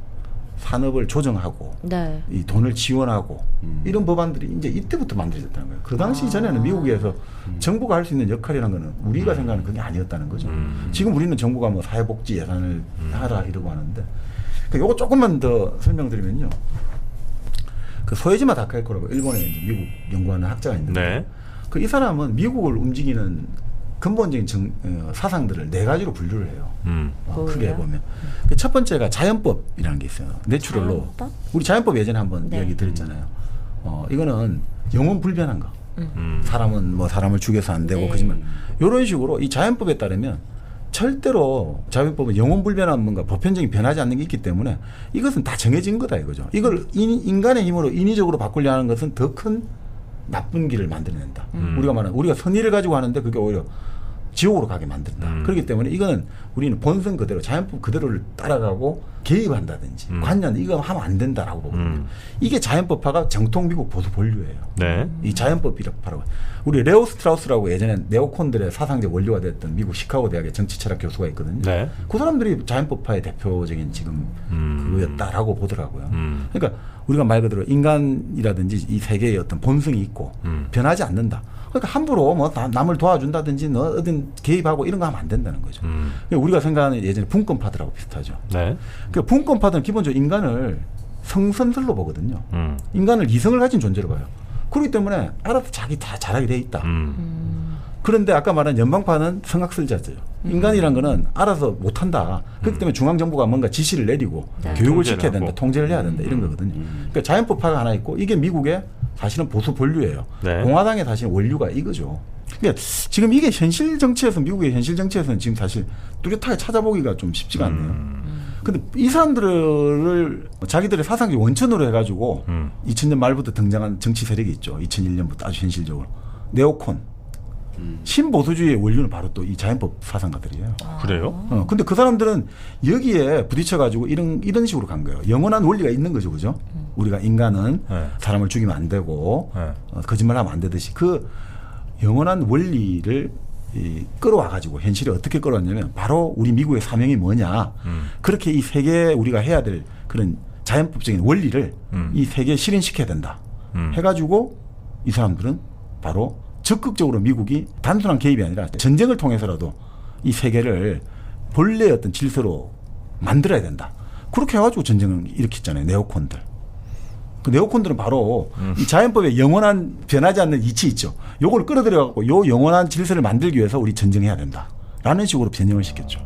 산업을 조정하고 네. 이 돈을 지원하고 이런 법안들이 이제 이때부터 만들어졌다는 거예요. 그 당시 전에는 미국에서 정부가 할 수 있는 역할이라는 거는 우리가 생각하는 그게 아니었다는 거죠. 지금 우리는 정부가 뭐 사회복지 예산을 하라 이러고 하는데 그러니까 요거 조금만 더 설명드리면요. 그 소에지마 다카이코라고 일본에 이제 미국 연구하는 학자가 있는데 네. 그 이 사람은 미국을 움직이는 근본적인 사상들을 네 가지로 분류를 해요. 크게 해보면. 그 첫 번째가 자연법이라는 게 있어요. 내추럴로. 자연법? 우리 자연법 예전에 한번 네. 이야기 드렸잖아요. 이거는 영원 불변한 거. 사람은 뭐 사람을 죽여서 안 되고 네. 거짓말. 이런 식으로 이 자연법에 따르면 절대로 자연법은 영원 불변한 뭔가 보편적인 변하지 않는 게 있기 때문에 이것은 다 정해진 거다 이거죠. 이걸 인간의 힘으로 인위적으로 바꾸려 하는 것은 더 큰 나쁜 길을 만들어낸다. 우리가 선의를 가지고 하는데 그게 오히려 지옥으로 가게 만든다. 그렇기 때문에 이거는 우리는 본성 그대로 자연법 그대로를 따라가고 개입한다든지 관여한다. 이거 하면 안 된다라고 보거든요. 이게 자연법파가 정통 미국 보수 본류예요. 네. 이 자연법이라고 바로 우리 레오 스트라우스라고 예전에 네오콘들의 사상적 원료가 됐던 미국 시카고 대학의 정치철학 교수가 있거든요. 네. 그 사람들이 자연법파의 대표적인 지금 그거였다라고 보더라고요. 그러니까 우리가 말 그대로 인간이라든지 이 세계의 어떤 본성이 있고 변하지 않는다. 그러니까 함부로 뭐 남을 도와준다든지 어딘 개입하고 이런 거 하면 안 된다는 거죠. 그러니까 우리가 생각하는 예전에 분권파들하고 비슷하죠. 네. 그 분권파들은 기본적으로 인간을 성선설로 보거든요. 인간을 이성을 가진 존재로 봐요. 그렇기 때문에 알아서 자기 다 잘하게 돼 있다. 그런데 아까 말한 연방파는 성악설자죠. 인간이란 거는 알아서 못한다. 그렇기 때문에 중앙정부가 뭔가 지시를 내리고 교육을 시켜야 된다. 통제를 해야 된다. 이런 거거든요. 그러니까 자연법파가 하나 있고 이게 미국의 사실은 보수 본류예요. 네. 공화당의 사실 원류가 이거죠. 그러니까 지금 이게 현실 정치에서 미국의 현실 정치에서는 지금 사실 뚜렷하게 찾아보기가 좀 쉽지가 않네요. 근데 이 사람들을 자기들의 사상적 원천으로 해가지고 2000년 말부터 등장한 정치 세력이 있죠. 2001년부터 아주 현실적으로. 네오콘. 신보수주의의 원류는 바로 또 이 자연법 사상가들이에요. 그래요? 근데 그 사람들은 여기에 부딪혀가지고 이런 식으로 간 거예요. 영원한 원리가 있는 거죠. 그죠? 우리가 인간은 네. 사람을 죽이면 안 되고, 네. 거짓말하면 안 되듯이 그 영원한 원리를 끌어와가지고 현실에 어떻게 끌어왔냐면 바로 우리 미국의 사명이 뭐냐. 그렇게 이 세계에 우리가 해야 될 그런 자연법적인 원리를 이 세계에 실현시켜야 된다. 해가지고 이 사람들은 바로 적극적으로 미국이 단순한 개입이 아니라 전쟁을 통해서라도 이 세계를 본래의 어떤 질서로 만들어야 된다. 그렇게 해가지고 전쟁을 일으켰잖아요. 네오콘들. 그 네오콘들은 바로 이 자연법의 영원한 변하지 않는 이치 있죠. 요걸 끌어들여갖고 요 영원한 질서를 만들기 위해서 우리 전쟁해야 된다. 라는 식으로 변형을 시켰죠.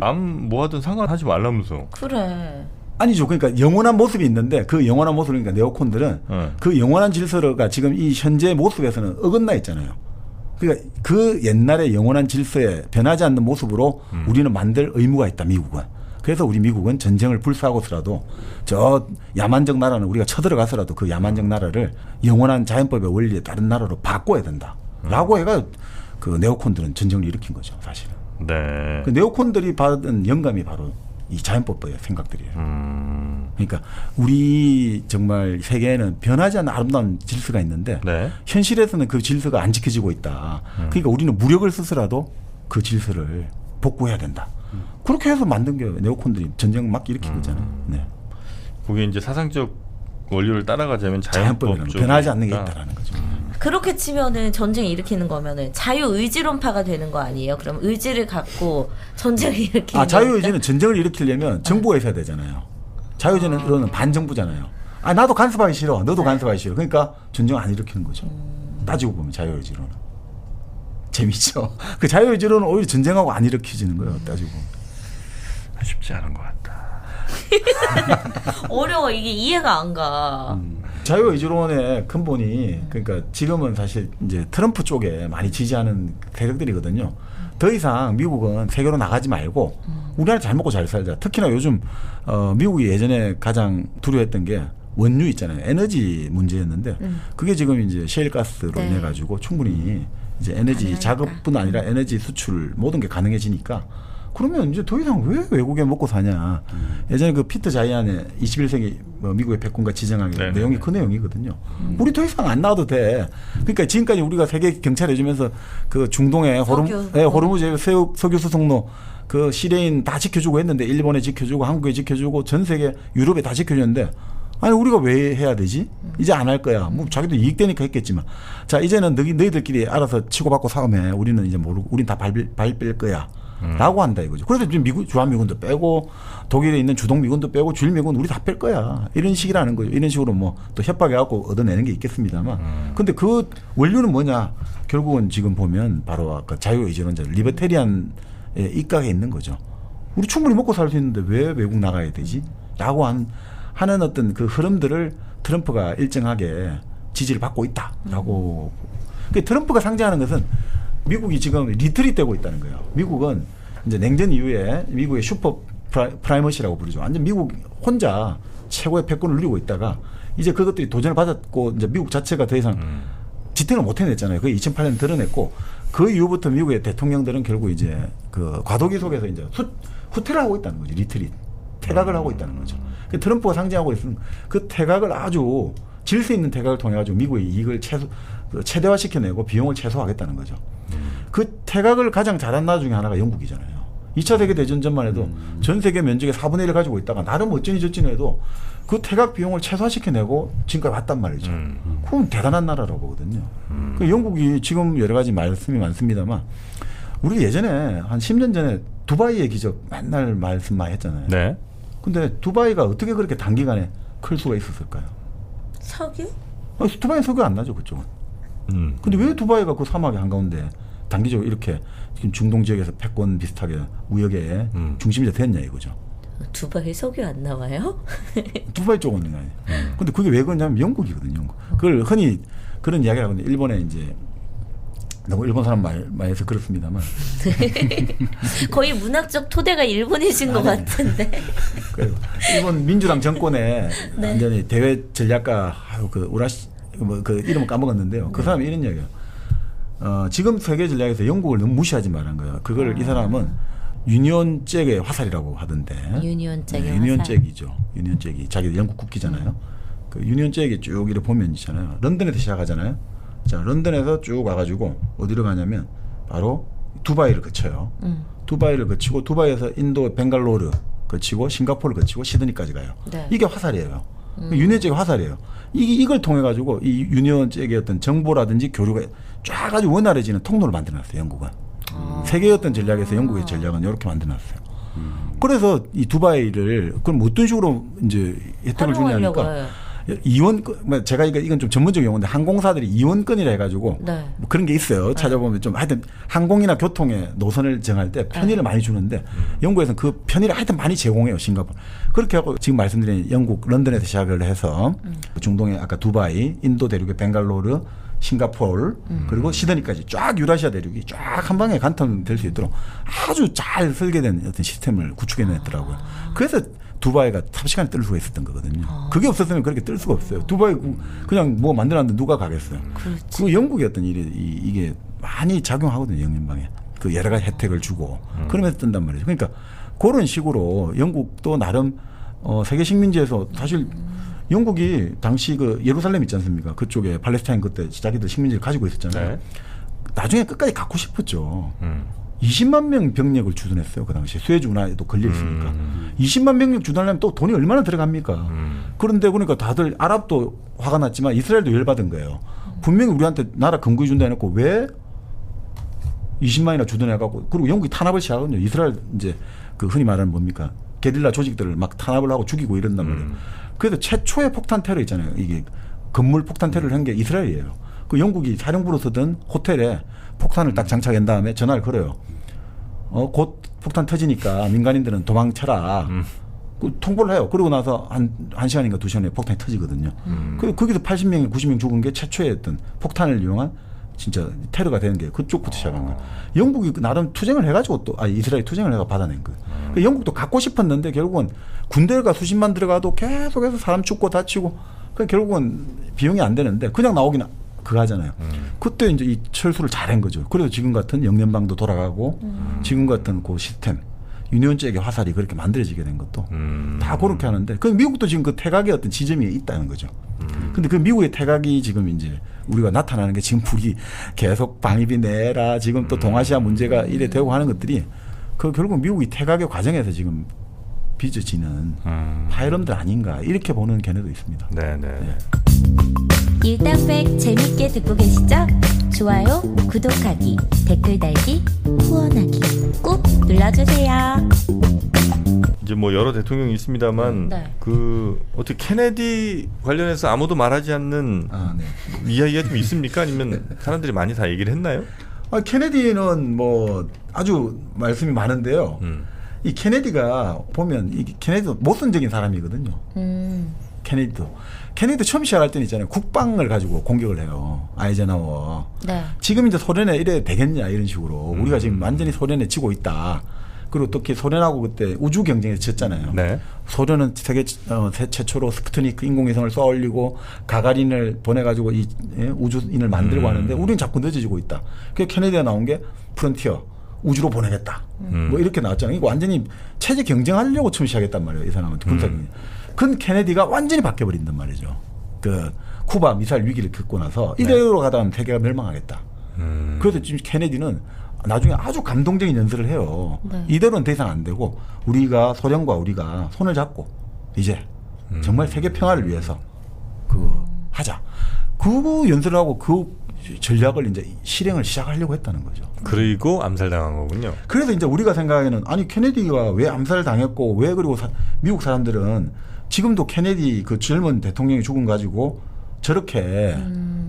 남 뭐하든 상관하지 말라면서. 그래. 아니죠. 그러니까 영원한 모습이 있는데 그 영원한 모습을 그러니까 네오콘들은 그 영원한 질서가 지금 이 현재 모습에서는 어긋나 있잖아요. 그러니까 그 옛날의 영원한 질서에 변하지 않는 모습으로 우리는 만들 의무가 있다. 미국은. 그래서 우리 미국은 전쟁을 불사하고서라도 저 야만적 나라는 우리가 쳐들어가서라도 그 야만적 나라를 영원한 자연법의 원리에 다른 나라로 바꿔야 된다. 라고 해가 그 네오콘들은 전쟁을 일으킨 거죠. 사실은. 네. 그 네오콘들이 받은 영감이 바로 이 자연법의 생각들이에요. 그러니까 우리 정말 세계에는 변하지 않는 아름다운 질서가 있는데 네. 현실에서는 그 질서가 안 지켜지고 있다. 그러니까 우리는 무력을 써서라도 그 질서를 복구해야 된다. 그렇게 해서 만든 게 네오콘들이 전쟁을 막 일으킨 거잖아요. 네. 그게 이제 사상적 원리를 따라가자면 자연법이라는 자연법 변하지 않는 게 있다라는 거죠. 그렇게 치면은 전쟁 일으키는 거면은 자유의지론파가 되는 거 아니에요? 그럼 의지를 갖고 전쟁을 일으키는 자유의지는 전쟁을 일으키려면 정부가 있어야 되잖아요. 자유의지는 반정부잖아요. 나도 간섭하기 싫어. 너도 간섭하기 싫어. 그러니까 전쟁 안 일으키는 거죠. 따지고 보면 자유의지로는. 재밌죠. 그 자유의지로는 오히려 전쟁하고 안 일으켜지는 거예요. 따지고 보면. 쉽지 않은 것 같다. 어려워. 이게 이해가 안 가. 자유의지론의 근본이 그러니까 지금은 사실 이제 트럼프 쪽에 많이 지지하는 세력들이거든요. 더 이상 미국은 세계로 나가지 말고 우리나라 잘 먹고 잘 살자. 특히나 요즘 미국이 예전에 가장 두려워했던 게 원유 있잖아요. 에너지 문제였는데 그게 지금 이제 셰일가스로 네. 인해 가지고 충분히 이제 에너지 가능하니까. 작업뿐 아니라 에너지 수출 모든 게 가능해지니까 그러면 이제 더 이상 왜 외국에 먹고 사냐. 예전에 그 피터 자이안의 21세기 미국의 백군과 지정하기 네네네. 내용이 그 내용이거든요. 우리 더 이상 안 나와도 돼. 그러니까 지금까지 우리가 세계 경찰 해주면서 그 중동의 호르무즈 석유 수송로 그 시리아인 다 지켜주고 했는데 일본에 지켜주고 한국에 지켜주고 전 세계 유럽에 다 지켜줬는데 아니 우리가 왜 해야 되지? 이제 안 할 거야. 뭐 자기도 이익되니까 했겠지만 자 이제는 너희들끼리 알아서 치고받고 싸움해. 우리는 이제 모르고 우린 다 발 뺄 거야. 라고 한다 이거죠. 그래서 지금 주한미군도 빼고 독일에 있는 주동미군도 빼고 주일미군 우리 다 뺄 거야. 이런 식이라는 거죠. 이런 식으로 뭐 또 협박해갖고 얻어내는 게 있겠습니다만. 근데 그 원료는 뭐냐. 결국은 지금 보면 바로 아까 자유의지론자 리버테리안의 입각에 있는 거죠. 우리 충분히 먹고 살 수 있는데 왜 외국 나가야 되지? 라고 하는 어떤 그 흐름들을 트럼프가 일정하게 지지를 받고 있다라고. 트럼프가 상징하는 것은 미국이 지금 리트릿되고 있다는 거예요. 미국은 이제 냉전 이후에 미국의 슈퍼 프라이머시라고 부르죠. 완전 미국 혼자 최고의 패권을 누리고 있다가 이제 그것들이 도전을 받았고 이제 미국 자체가 더 이상 지탱을 못 해냈잖아요. 그게 2008년 드러냈고 그 이후부터 미국의 대통령들은 결국 이제 그 과도기 속에서 이제 후퇴를 하고 있다는 거죠. 리트릿. 퇴각을 하고 있다는 거죠. 트럼프가 상징하고 있는 그 퇴각을 아주 질서 있는 퇴각을 통해 가지고 미국의 이익을 최대화시켜내고 비용을 최소화하겠다는 거죠. 그 퇴각을 가장 잘한 나라 중에 하나가 영국이잖아요. 2차 세계대전 전만 해도 전 세계 면적의 4분의 1을 가지고 있다가 나름 어쩌니 저쩌니 해도 그 퇴각 비용을 최소화시켜내고 지금까지 왔단 말이죠. 그건 대단한 나라라고 보거든요. 그 영국이 지금 여러 가지 말씀이 많습니다만 우리 예전에 한 10년 전에 두바이의 기적 맨날 말씀 많이 했잖아요. 네. 근데 두바이가 어떻게 그렇게 단기간에 클 수가 있었을까요? 석유? 두바이 석유 안 나죠, 그쪽은. 근데 왜 두바이가 그 사막의 한가운데 단기적으로 이렇게 지금 중동 지역에서 패권 비슷하게 무역의 중심이 됐냐 이거죠. 두바이 석유 안 나와요? 두바이 쪽은 아니에요. 근데 그게 왜 그러냐면 영국이거든요. 영국. 그걸 흔히 그런 이야기를 하거든요. 일본에 이제 너무 일본 사람 많이 해서 그렇습니다만. 거의 문학적 토대가 일본이신 것 같은데. 일본 민주당 정권의 네. 완전히 대외 전략가 그 우라시 그 이름을 까먹었는데요. 그 사람이 이런 이야기예요. 지금 세계 전략에서 영국을 너무 무시하지 말한 거예요. 그걸 이 사람은 유니온 잭의 화살이라고 하던데. 유니온 잭의 화살. 유니온 잭이죠. 유니온 잭이 자기도 영국 국기잖아요. 그 유니온 잭이 쭉 이렇게 보면 있잖아요. 런던에서 시작하잖아요. 자, 런던에서 쭉 와가지고 어디로 가냐면 바로 두바이를 거쳐요. 두바이를 거치고 두바이에서 인도 벵갈로르 거치고 싱가포르를 거치고 시드니까지 가요. 네. 이게 화살이에요. 유니온 잭의 화살이에요. 이걸 통해 가지고 이 유니온 잭의 어떤 정보라든지 교류가 쫙 아주 원활해지는 통로를 만들어놨어요. 영국은. 세계의 어떤 전략에서 영국의 전략은 이렇게 만들어놨어요. 그래서 이 두바이를 그럼 어떤 식으로 이제 혜택을 주냐니까 이원권, 제가 이건 좀 전문적 용어인데 항공사들이 이원권이라 해가지고 네. 뭐 그런 게 있어요. 찾아보면 좀 하여튼 항공이나 교통의 노선을 정할 때 편의를 많이 주는데 영국에서는 그 편의를 하여튼 많이 제공해요. 싱가포르. 그렇게 하고 지금 말씀드린 영국 런던에서 시작을 해서 중동의 아까 두바이, 인도 대륙의 벵갈로르, 싱가포르 그리고 시드니까지 쫙 유라시아 대륙이 쫙 한 방에 간통될 수 있도록 아주 잘 설계된 어떤 시스템을 구축해냈더라고요. 그래서 두바이가 탑시간에 뜰 수가 있었던 거거든요. 그게 없었으면 그렇게 뜰 수가 없어요. 두바이 그냥 뭐 만들었는데 누가 가겠어요. 그 영국의 어떤 일이 이게 많이 작용하거든요. 영연방에. 그 여러 가지 혜택을 주고 그러면서 뜬단 말이죠. 그러니까 그런 식으로 영국도 나름 세계 식민지에서 사실 영국이 당시 그 예루살렘 있지 않습니까? 그쪽에 팔레스타인 그때 자기들 식민지를 가지고 있었잖아요. 네. 나중에 끝까지 갖고 싶었죠. 20만 명 병력을 주둔했어요. 그 당시에 수에즈 운하에도 걸려 있으니까. 20만 병력 주둔하려면 또 돈이 얼마나 들어갑니까? 그런데 그러니까 다들 아랍도 화가 났지만 이스라엘도 열받은 거예요. 분명히 우리한테 나라 근거해 준다 해놓고 왜 20만이나 주둔해갖고 그리고 영국이 탄압을 시작하거든요. 이스라엘 이제 그 흔히 말하는 뭡니까? 게릴라 조직들을 막 탄압을 하고 죽이고 이런단 말이에요. 그래서 최초의 폭탄 테러 있잖아요. 이게 건물 폭탄 테러를 한 게 이스라엘이에요. 그 영국이 사령부로 쓰던 호텔에 폭탄을 딱 장착한 다음에 전화를 걸어요. 곧 폭탄 터지니까 민간인들은 도망쳐라. 그 통보를 해요. 그러고 나서 한 시간인가 2시간에 폭탄이 터지거든요. 그리고 거기서 80명, 90명 죽은 게 최초의 어떤 폭탄을 이용한 진짜 테러가 되는 게 그쪽부터 시작한 거예요. 영국이 나름 투쟁을 해가지고 이스라엘이 투쟁을 해가 받아낸 거예요. 그러니까 영국도 갖고 싶었는데 결국은 군대가 수십만 들어가도 계속해서 사람 죽고 다치고 그러니까 결국은 비용이 안 되는데 그냥 나오긴 그거 하잖아요. 그때 이제 이 철수를 잘한 거죠. 그래서 지금 같은 영연방도 돌아가고 지금 같은 그 시스템 유니온 잭의 화살이 그렇게 만들어지게 된 것도 다 그렇게 하는데 그 미국도 지금 그 태각의 어떤 지점이 있다는 거죠. 근데 그 미국의 태각이 지금 이제 우리가 나타나는 게 지금 불이 계속 방위비 내라 지금 또 동아시아 문제가 이래 되고 하는 것들이 그 결국 미국이 태각의 과정에서 지금 빚어지는 파이럼들 아닌가 이렇게 보는 견해도 있습니다. 네네. 일당백 재밌게 듣고 계시죠? 좋아요, 구독하기, 댓글 달기, 후원하기 꾹 눌러주세요. 이제 뭐 여러 대통령이 있습니다만 네. 그 어떻게 케네디 관련해서 아무도 말하지 않는 네. 이야기가 좀 있습니까? 아니면 사람들이 많이 다 얘기를 했나요? 케네디는 뭐 아주 말씀이 많은데요. 이 케네디가 보면 이 케네디도 모순적인 사람이거든요. 케네디도 처음 시작할 때는 있잖아요. 국방을 가지고 공격을 해요. 아이젠하워. 네. 지금 이제 소련에 이래 되겠냐 이런 식으로 우리가 지금 완전히 소련에 지고 있다. 그리고 특히 소련하고 그때 우주 경쟁에서 졌잖아요. 네. 소련은 세계 최초로 스푸트니크 인공위성을 쏘아 올리고 가가린을 보내가지고 이 우주인을 만들고 하는데 우리는 자꾸 늦어지고 있다. 그래서 케네디가 나온 게 프론티어 우주로 보내겠다. 뭐 이렇게 나왔잖아요. 이거 완전히 체제 경쟁하려고 처음 시작했단 말이에요. 이 사람은 군사경쟁. 그 케네디가 완전히 바뀌어버린단 말이죠. 그 쿠바 미사일 위기를 겪고 나서 이대로 가다 보면 세계가 멸망하겠다. 그래서 지금 케네디는 나중에 아주 감동적인 연설을 해요. 네. 이대로는 더 이상 안 되고 우리가 소련과 우리가 손을 잡고 이제 정말 세계 평화를 위해서 하자. 그 연설을 하고 그 전략을 이제 실행을 시작하려고 했다는 거죠. 그리고 암살당한 거군요. 그래서 이제 우리가 생각하기에는 아니 케네디가 왜 암살을 당했고 왜 그리고 미국 사람들은 지금도 케네디 그 젊은 대통령이 죽은 가지고 저렇게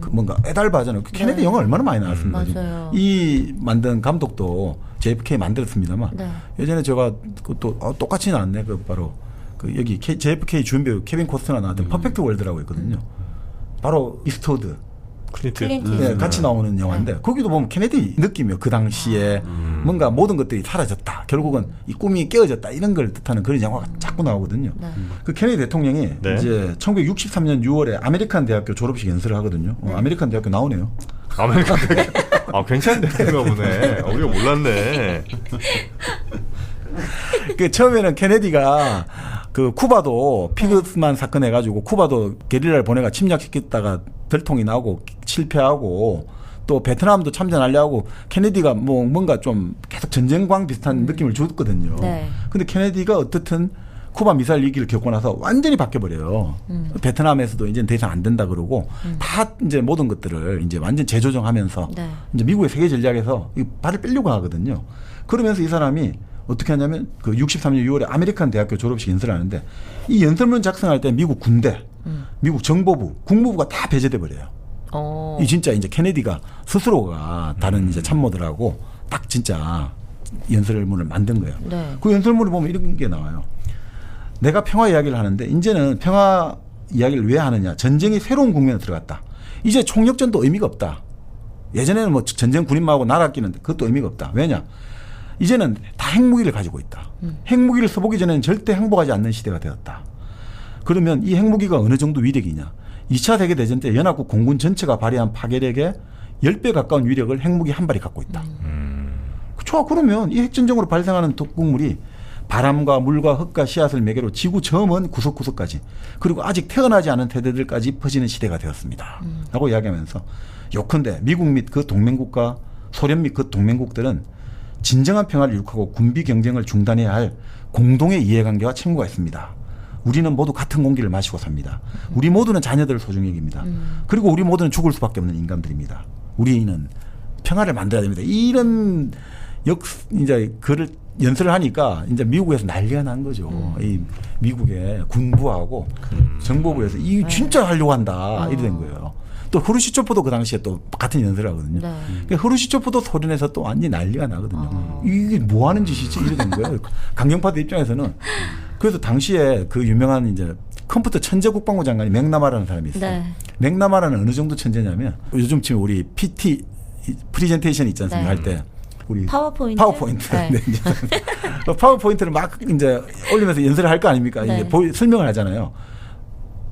그 뭔가 애달바잖아요. 케네디 영화 얼마나 많이 나왔습니다. 맞아요. 이 만든 감독도 JFK 만들었습니다만 네. 예전에 제가 또 똑같이 나왔네. 그 바로 그 여기 JFK 주연배우 케빈 코스트너 나왔던 퍼펙트 월드라고 있거든요. 바로 이스트우드. 클린트. 네, 같이 나오는 영화인데 거기도 보면 케네디 느낌이요. 그 당시에 뭔가 모든 것들이 사라졌다. 결국은 이 꿈이 깨어졌다. 이런 걸 뜻하는 그런 영화가 자꾸 나오거든요. 네. 그 케네디 대통령이 네. 이제 1963년 6월에 아메리칸 대학교 졸업식 연설을 하거든요. 아메리칸 대학교 나오네요. 아메리칸 괜찮은데 그런가 보네. 우리가 몰랐네. 그 처음에는 케네디가 그 쿠바도 피그스만 사건 해가지고 쿠바도 게릴라를 보내가 침략시켰다가 들통이 나고 실패하고 또 베트남도 참전하려고 케네디가 뭔가 좀 계속 전쟁광 비슷한 느낌을 줬거든요. 네. 근데 케네디가 어떻든 쿠바 미사일 위기를 겪고 나서 완전히 바뀌어버려요. 베트남에서도 이제 더 이상 안 된다 그러고 다 이제 모든 것들을 이제 완전 재조정하면서 네. 이제 미국의 세계 전략에서 이 발을 빼려고 하거든요. 그러면서 이 사람이 어떻게 하냐면 그 63년 6월에 아메리칸 대학교 졸업식 연설을 하는데 이 연설문 작성할 때 미국 군대, 미국 정보부, 국무부가 다 배제돼 버려요. 이 진짜 이제 케네디가 스스로가 다른 이제 참모들하고 딱 진짜 연설문을 만든 거예요. 네. 그 연설문을 보면 이런 게 나와요. 내가 평화 이야기를 하는데 이제는 평화 이야기를 왜 하느냐. 전쟁이 새로운 국면에 들어갔다. 이제 총력전도 의미가 없다. 예전에는 뭐 전쟁 군인마하고 나라 끼는데 그것도 의미가 없다. 왜냐. 이제는 다 핵무기를 가지고 있다. 핵무기를 써보기 전에는 절대 행복하지 않는 시대가 되었다. 그러면 이 핵무기가 어느 정도 위력이냐. 2차 세계대전 때 연합국 공군 전체가 발휘한 파괴력의 10배 가까운 위력을 핵무기 한 발이 갖고 있다. 좋아. 그러면 이 핵전쟁으로 발생하는 독극물이 바람과 물과 흙과 씨앗을 매개로 지구 저 먼 구석구석까지 그리고 아직 태어나지 않은 세대들까지 퍼지는 시대가 되었습니다. 라고 이야기하면서 요컨대 미국 및 그 동맹국과 소련 및 그 동맹국들은 진정한 평화를 이룩하고 군비 경쟁을 중단해야 할 공동의 이해관계와 책무가 있습니다. 우리는 모두 같은 공기를 마시고 삽니다. 우리 모두는 자녀들을 소중히 여깁니다. 그리고 우리 모두는 죽을 수밖에 없는 인간들입니다. 우리는 평화를 만들어야 됩니다. 이런 이제 글을 연설을 하니까 이제 미국에서 난리가 난 거죠. 이 미국의 군부하고 정보부에서 이 진짜 하려고 한다. 이래 된 거예요. 또 후르시초프도 그 당시에 또 같은 연설을 하거든요. 네. 그러니까 후르시초프도 소련에서 또 완전히 난리가 나거든요. 이게 뭐 하는 짓이지? 이래 된 거예요. 강경파들 입장에서는. 그래서 당시에 그 유명한 이제 컴퓨터 천재 국방부 장관이 맥나마라는 사람이 있어요. 네. 맥나마라는 어느 정도 천재냐면 요즘 지금 우리 PT 프리젠테이션 있지 않습니까? 네. 할 때. 우리 파워포인트. 네. 네. 파워포인트를 막 이제 올리면서 연설을 할 거 아닙니까? 네. 이제 설명을 하잖아요.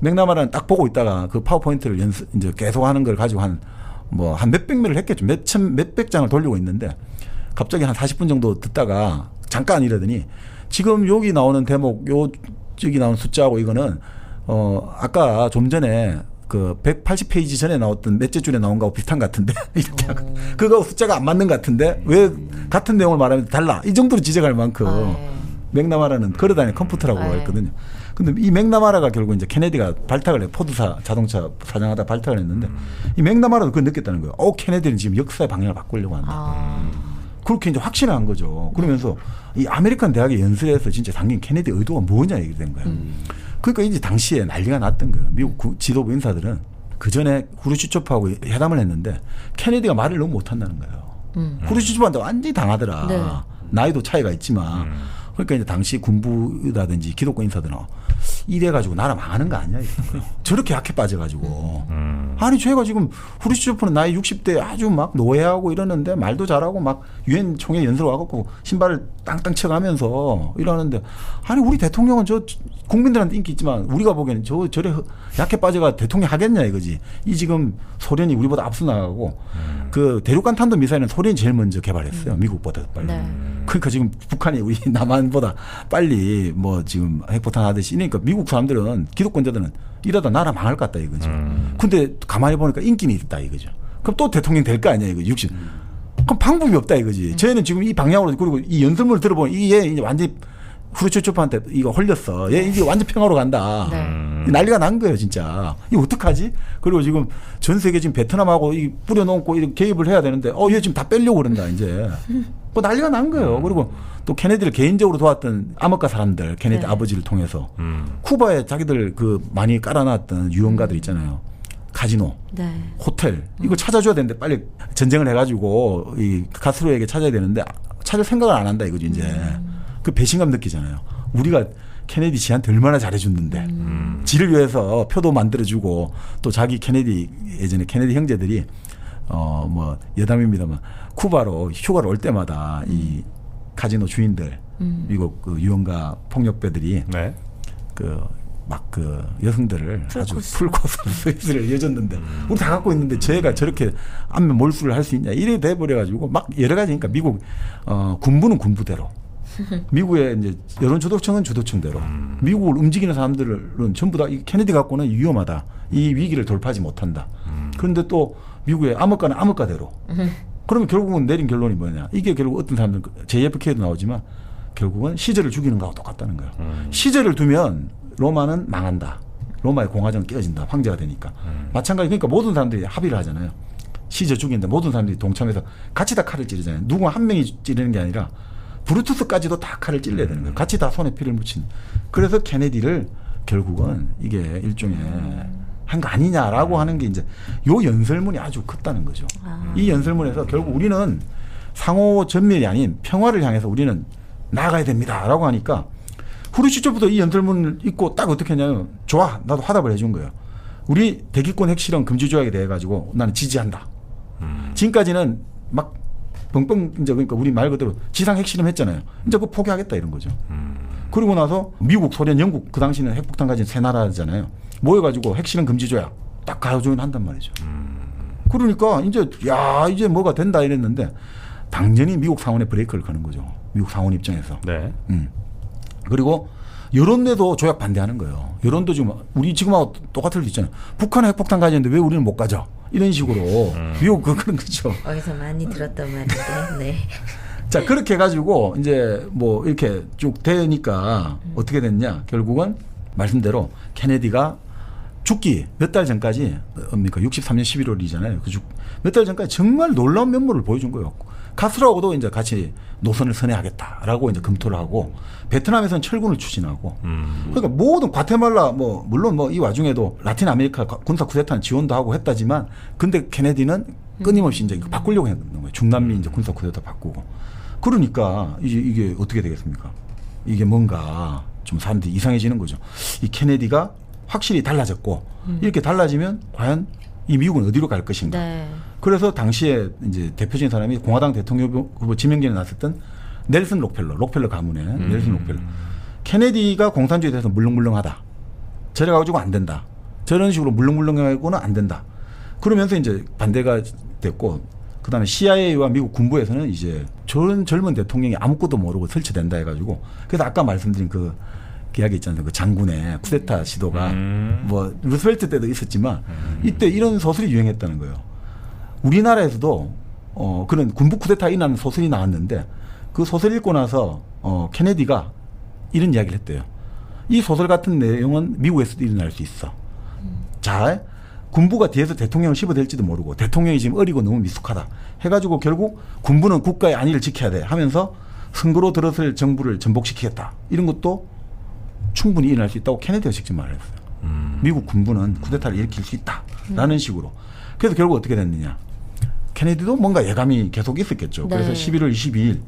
맥나마라는 딱 보고 있다가 그 파워포인트를 이제 계속 하는 걸 가지고 한 몇백 매를 했겠죠. 몇백 장을 돌리고 있는데 갑자기 한 40분 정도 듣다가 잠깐 이러더니 지금 여기 나오는 대목, 저기 나오는 숫자하고 이거는 아까 좀 전에 그 180페이지 전에 나왔던 몇째 줄에 나온 거하고 비슷한 것 같은데 이렇게 그거 숫자가 안 맞는 것 같은데 왜 같은 내용을 말하면 달라 이 정도로 지적할 만큼 맥나마라는 걸어다니는 컴퓨터라고 했거든요. 근데 이 맥나마라가 결국 이제 케네디가 발탁을 해 포드사 자동차 사장하다 발탁을 했는데 이 맥나마라도 그걸 느꼈다는 거예요. 케네디는 지금 역사의 방향을 바꾸려고 한다. 그렇게 이제 확신을 한 거죠. 그러면서 이 아메리칸 대학의 연설에서 진짜 당연히 케네디 의도가 뭐냐 얘기 된 거예요. 그러니까 이제 당시에 난리가 났던 거예요. 미국 지도부 인사들은 그 전에 후르시초프하고 회담을 했는데 케네디가 말을 너무 못한다는 거예요. 후르시초프한테 완전히 당하더라. 네. 나이도 차이가 있지만. 그러니까 이제 당시 군부라든지 기독권 인사들은 이래가지고 나라 망하는 거 아니야? 저렇게 약해 빠져가지고. 아니, 저희가 지금 후르시초프는 나이 60대 아주 막 노예하고 이러는데 말도 잘하고 막 유엔 총회 연설 와갖고 신발을 땅땅 쳐가면서 이러는데 아니, 우리 대통령은 저 국민들한테 인기 있지만 우리가 보기에는 저래 약해 빠져가 대통령 하겠냐 이거지. 이 지금 소련이 우리보다 앞서 나가고 그 대륙간 탄도 미사일은 소련이 제일 먼저 개발했어요. 미국보다 빨리. 네. 그러니까 지금 북한이 우리 남한보다 빨리 뭐 지금 핵폭탄 하듯이 이러니까 미국 사람들은 기독권자들은 이러다 나라 망할 것 같다 이거죠. 근데 가만히 보니까 인기는 있다 이거죠. 그럼 또 대통령 될 거 아니야 이거 60. 그럼 방법이 없다 이거지. 저희는 지금 이 방향으로 그리고 이 연설문을 들어보면 이게 이제 완전히 후르츠초프한테 이거 홀렸어. 얘 이제 완전 평화로 간다. 네. 난리가 난 거예요, 진짜. 이거 어떡하지? 그리고 지금 전 세계 지금 베트남하고 이 뿌려놓고 이렇게 개입을 해야 되는데, 얘 지금 다 빼려고 그런다, 이제. 뭐 난리가 난 거예요. 그리고 또 케네디를 개인적으로 도왔던 암흑가 사람들, 케네디 네. 아버지를 통해서. 쿠바에 자기들 그 많이 깔아놨던 유언가들 있잖아요. 카지노, 네. 호텔, 이거 찾아줘야 되는데 빨리 전쟁을 해가지고 이 카스트로에게 찾아야 되는데 찾을 생각을 안 한다 이거지, 이제. 그 배신감 느끼잖아요. 우리가 케네디 씨한테 얼마나 잘해줬는데 지를 위해서 표도 만들어주고 또 자기 케네디 예전에 케네디 형제들이 뭐 여담입니다만 쿠바로 휴가를 올 때마다 이 카지노 주인들 미국 그 유언가 폭력배들이 네. 그 여성들을 아주 풀코스로 서비스를 해줬는데 우리 다 갖고 있는데 저희가 저렇게 안면 몰수를 할 수 있냐 이래 돼버려가지고 막 여러 가지니까 미국 군부는 군부대로 미국의 이제 여론 주도층은 주도층대로 미국을 움직이는 사람들은 전부 다 이 케네디 갖고는 위험하다. 이 위기를 돌파하지 못한다. 그런데 또 미국의 암흑가는 암흑가대로. 그러면 결국은 내린 결론이 뭐냐. 이게 결국 어떤 사람들 JFK도 나오지만 결국은 시저를 죽이는 거하고 똑같다는 거예요. 시저를 두면 로마는 망한다. 로마의 공화정은 깨어진다. 황제가 되니까. 마찬가지 그러니까 모든 사람들이 합의를 하잖아요. 시저 죽이는데 모든 사람들이 동참해서 같이 다 칼을 찌르잖아요. 누구 한 명이 찌르는 게 아니라 브루투스까지도 다 칼을 찔러야 되는 거예요. 같이 다 손에 피를 묻힌. 그래서 케네디를 결국은 이게 일종의 한 거 아니냐라고 하는 게 이제 요 연설문이 아주 컸다는 거죠. 이 연설문에서 결국 우리는 상호 전멸이 아닌 평화를 향해서 우리는 나아가야 됩니다라고 하니까 후르시초프도 이 연설문을 읽고 딱 어떻게 했냐면 좋아 나도 화답을 해준 거예요. 우리 대기권 핵실험 금지 조약에 대해 가지고 나는 지지한다. 지금까지는 막 뻥뻥 이제 그러니까 우리 말 그대로 지상 핵실험 했잖아요. 이제 그거 포기하겠다 이런 거죠. 그리고 나서 미국, 소련, 영국 그 당시는 핵폭탄 가진 세 나라잖아요. 모여가지고 핵실험 금지 조약 딱 가join 한단 말이죠. 그러니까 이제 뭐가 된다 이랬는데 당연히 미국 상원에 브레이크를 거는 거죠. 미국 상원 입장에서. 네. 그리고 여론내도 조약 반대하는 거예요. 여론도 지금 우리 지금하고 똑같을 수 있잖아요. 북한은 핵폭탄 가졌는데 왜 우리는 못 가져? 이런 식으로 미국 그런 거죠. 어디서 많이 들었던 말인데. 네. 자 그렇게 해가지고 이제 뭐 이렇게 쭉 되니까 어떻게 됐냐? 결국은 말씀대로 케네디가 죽기 몇 달 전까지 뭡니까 63년 11월이잖아요. 몇 달 전까지 정말 놀라운 면모를 보여준 거예요. 카스트로하고도 이제 같이 노선을 선회하겠다라고 이제 검토를 하고 베트남에서는 철군을 추진하고 그러니까 모든 과테말라 뭐 물론 뭐 이 와중에도 라틴 아메리카 군사 쿠데타는 지원도 하고 했다지만 근데 케네디는 끊임없이 이제 바꾸려고 했는 거예요. 중남미 이제 군사 쿠데타 바꾸고 그러니까 이게 어떻게 되겠습니까? 이게 뭔가 좀 사람들이 이상해지는 거죠. 이 케네디가 확실히 달라졌고 이렇게 달라지면 과연 이 미국은 어디로 갈 것인가? 네. 그래서 당시에 이제 대표적인 사람이 공화당 대통령 후보 지명전에 나섰던 넬슨 록펠러 가문의 넬슨 록펠러. 케네디가 공산주의에 대해서 물렁물렁하다. 저래가지고 안 된다. 저런 식으로 물렁물렁하고는 안 된다. 그러면서 이제 반대가 됐고, 그 다음에 CIA와 미국 군부에서는 이제 저런 젊은 대통령이 아무것도 모르고 설치된다 해가지고, 그래서 아까 말씀드린 그 이야기 있잖아요. 그 장군의 쿠데타 시도가 뭐 루스벨트 때도 있었지만 이때 이런 소설이 유행했다는 거예요. 우리나라에서도 그런 군부 쿠데타 일어나는 소설이 나왔는데 그 소설 읽고 나서 케네디가 이런 이야기를 했대요. 이 소설 같은 내용은 미국에서도 일어날 수 있어. 자, 군부가 뒤에서 대통령을 씹어댈지도 모르고 대통령이 지금 어리고 너무 미숙하다 해가지고 결국 군부는 국가의 안위를 지켜야 돼 하면서 선거로 들어설 정부를 전복시키겠다. 이런 것도 충분히 일어날 수 있다고 케네디가 직접 말을 했어요. 미국 군부는 쿠데타를 일으킬 수 있다라는 식으로. 그래서 결국 어떻게 됐느냐. 케네디도 뭔가 예감이 계속 있었겠죠. 네. 그래서 11월 22일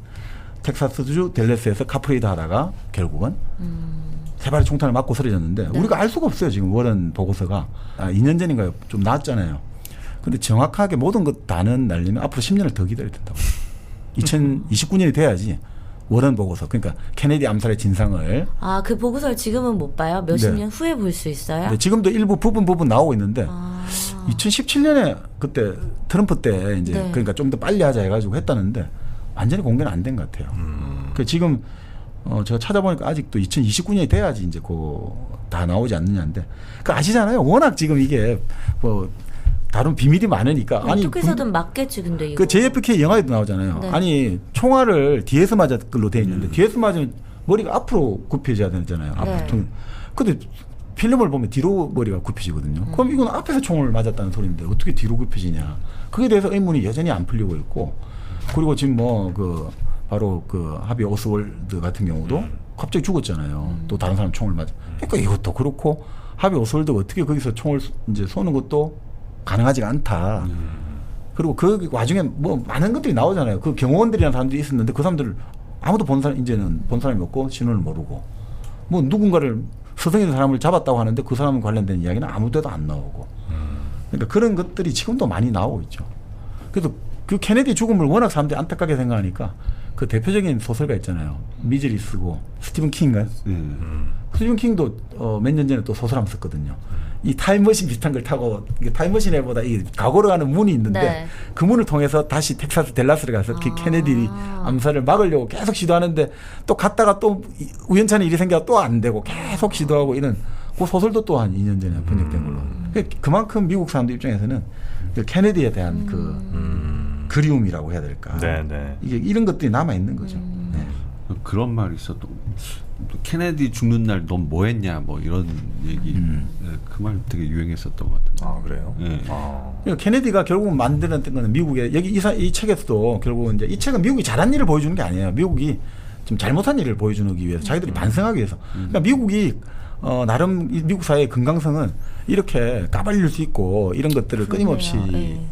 텍사스주 댈러스에서 카프레이드 하다가 결국은 세 발의 총탄을 맞고 쓰러졌는데 네. 우리가 알 수가 없어요. 지금 워런 보고서가 2년 전인가요? 좀 나왔잖아요. 근데 정확하게 모든 것 다는 날리면 앞으로 10년을 더 기다려야 된다고. 2029년이 돼야지 워런 보고서, 그러니까 케네디 암살의 진상을. 아, 그 보고서를 지금은 못 봐요? 몇십 년 후에 볼 수 있어요? 네, 지금도 일부 부분 나오고 있는데 2017년에 그때 트럼프 때 이제 네. 그러니까 좀 더 빨리 하자 해가지고 했다는데 완전히 공개는 안 된 것 같아요. 그 지금 제가 찾아보니까 아직도 2029년이 돼야지 이제 다 나오지 않느냐인데 그 아시잖아요. 워낙 지금 이게 뭐 다른 비밀이 많으니까. 어떻게서든 맞겠지 근데 이거. 그 JFK 영화에도 나오잖아요. 네. 아니 총알을 뒤에서 맞은 걸로 돼 있는데 뒤에서 맞으면 머리가 앞으로 굽혀져야 되잖아요. 네. 근데 필름을 보면 뒤로 머리가 굽혀지거든요. 그럼 이건 앞에서 총을 맞았다는 소리인데 어떻게 뒤로 굽혀지냐. 그에 대해서 의문이 여전히 안 풀리고 있고 그리고 지금 뭐 그 바로 그 하비 오스월드 같은 경우도 갑자기 죽었잖아요. 또 다른 사람 총을 맞아. 그러니까 이것도 그렇고 하비 오스월드가 어떻게 거기서 총을 이제 쏘는 것도 가능하지가 않다. 그리고 그 와중에 뭐 많은 것들이 나오잖아요. 그 경호원들이라는 사람들이 있었는데 그 사람들을 아무도 본 사람 이제는 본 사람이 없고 신원을 모르고 뭐 누군가를 서성이는 사람을 잡았다고 하는데 그 사람 관련된 이야기는 아무 데도 안 나오고 그러니까 그런 것들이 지금도 많이 나오고 있죠. 그래서 그 케네디 죽음을 워낙 사람들이 안타깝게 생각하니까 그 대표적인 소설가 있잖아요. 미즐이 쓰고 스티븐 킹인가요? 스티븐 킹도 몇 년 전에 또 소설 한번 썼거든요. 이 타임머신 비슷한 걸 타고 타임머신에보다 이 과거로 가는 문이 있는데 네. 그 문을 통해서 다시 텍사스 댈라스를 가서 케네디 암살을 막으려고 계속 시도하는데 또 갔다가 또 우연찮은 일이 생겨 또 안 되고 계속 시도하고 이런 그 소설도 또 한 2년 전에 번역된 걸로. 그만큼 미국 사람들 입장에서는 그 케네디에 대한 그 그리움이라고 해야 될까. 네. 이게 이런 것들이 남아 있는 거죠. 네. 그런 말이 있어. 또 케네디 죽는 날 넌 뭐 했냐 뭐 이런 얘기. 네, 그 말 되게 유행했었던 것 같은데. 아 그래요? 네. 그러니까 케네디가 결국 만들었던 거는 미국의 여기 이 책에서도 결국은 이제 이 책은 미국이 잘한 일을 보여주는 게 아니에요. 미국이 좀 잘못한 일을 보여주기 위해서 자기들이 반성하기 위해서. 그러니까 미국이 나름 미국 사회의 건강성은 이렇게 까발릴 수 있고 이런 것들을 끊임없이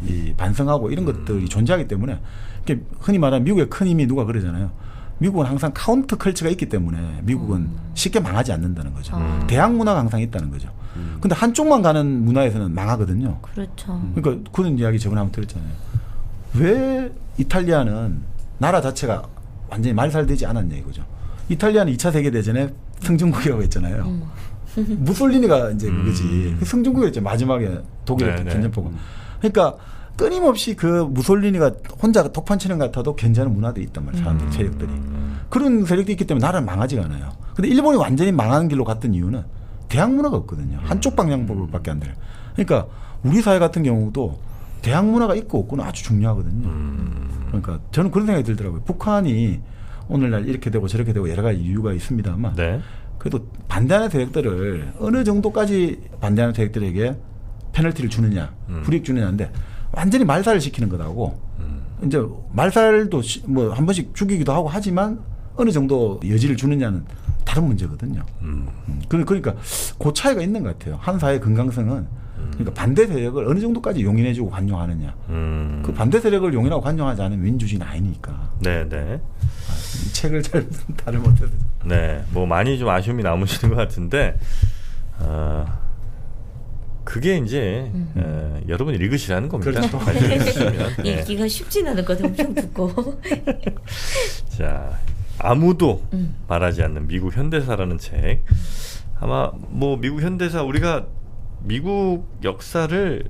이 반성하고 이런 것들이 존재하기 때문에 흔히 말하는 미국의 큰 힘이 누가 그러잖아요. 미국은 항상 카운터 컬처가 있기 때문에 미국은 쉽게 망하지 않는다는 거죠. 대학 문화가 항상 있다는 거죠. 근데 한쪽만 가는 문화에서는 망하거든요. 그렇죠. 그러니까 그런 이야기 저번에 한번 들었잖아요. 왜 이탈리아는 나라 자체가 완전히 말살되지 않았냐 이거죠. 이탈리아는 2차 세계대전에 승전국이라고 했잖아요. 무솔리니가 이제 그거지. 승전국이었죠. 마지막에 독일의 전쟁포고. 그러니까 끊임없이 그 무솔리니가 혼자 독판 치는 것 같아도 괜찮은 문화들이 있단 말이에요. 사람들 세력들이. 그런 세력들이 있기 때문에 나라는 망하지가 않아요. 근데 일본이 완전히 망하는 길로 갔던 이유는 대학 문화가 없거든요. 한쪽 방향밖에 안 돼요. 그러니까 우리 사회 같은 경우도 대학 문화가 있고 없고는 아주 중요하거든요. 그러니까 저는 그런 생각이 들더라고요. 북한이 오늘날 이렇게 되고 저렇게 되고 여러 가지 이유가 있습니다만 그래도 반대하는 세력들을 어느 정도까지 반대하는 세력들에게 페널티를 주느냐 불이익 주느냐인데 완전히 말살을 시키는 것하고 이제 말살도 뭐 한 번씩 죽이기도 하고 하지만 어느 정도 여지를 주느냐는 다른 문제거든요. 그러니까 그 차이가 있는 것 같아요. 한 사회의 건강성은 그러니까 반대 세력을 어느 정도까지 용인해주고 관용하느냐. 그 반대 세력을 용인하고 관용하지 않으면 민주주의는 아니니까. 네네. 이 책을 잘 다를 못해서. 네, 뭐 많이 좀 아쉬움이 남으시는 것 같은데, 그게 이제 여러분 읽으시라는 겁니다. 그렇죠. 읽기가 쉽진 않을 것 같아요. 엄청 두꺼워. 자, 아무도 말하지 않는 미국 현대사라는 책. 아마 뭐 미국 현대사 우리가 미국 역사를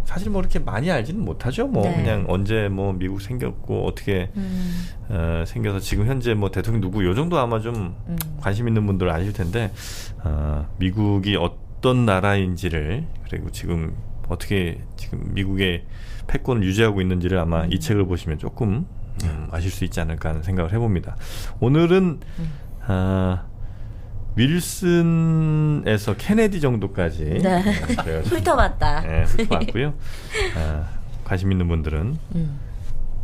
사실 뭐 이렇게 많이 알지는 못하죠. 뭐 그냥 언제 뭐 미국 생겼고 어떻게 생겨서 지금 현재 뭐 대통령 누구 요 정도 아마 좀 관심 있는 분들 아실 텐데 미국이 어떤 나라인지를 그리고 지금 어떻게 지금 미국의 패권을 유지하고 있는지를 아마 이 책을 보시면 조금 아실 수 있지 않을까 하는 생각을 해봅니다. 오늘은 윌슨에서 케네디 정도까지 훑어봤다. 네, 훑어봤고요. 관심 있는 분들은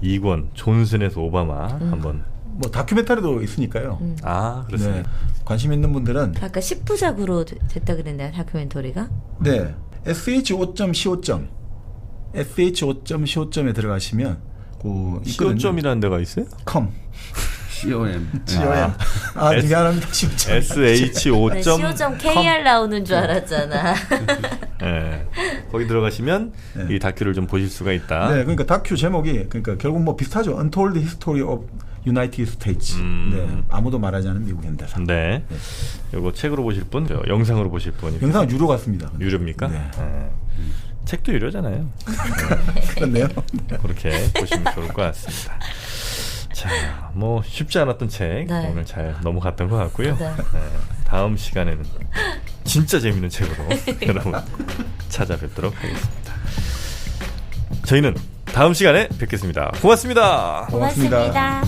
2권 존슨에서 오바마 한번 뭐 다큐멘터리도 있으니까요. 아 그렇습니다. 네. 관심 있는 분들은 아까 10부작으로 됐다 그랬나요? 다큐멘터리가? 네. sh5.co.com sh5.co.com에 들어가시면 그 co.이라는 데가 있어요? com COM. 미안합니다. sh5.com co.kr 나오는 줄 알았잖아. 네. 거기 들어가시면 이 다큐를 좀 보실 수가 있다. 네, 그러니까 다큐 제목이 그러니까 결국 뭐 비슷하죠. Untold History of United States. 네, 아무도 말하지 않은 미국 현대사. 네. 이거 책으로 보실 분, 영상으로 보실 분. 영상은 유료 같습니다. 유료입니까? 네. 책도 유료잖아요. 그렇네요. 그렇게 보시면 좋을 것 같습니다. 자, 뭐 쉽지 않았던 책 오늘 잘 넘어갔던 것 같고요. 다음 시간에는 진짜 재밌는 책으로 여러분 찾아뵙도록 하겠습니다. 저희는 다음 시간에 뵙겠습니다. 고맙습니다. 고맙습니다.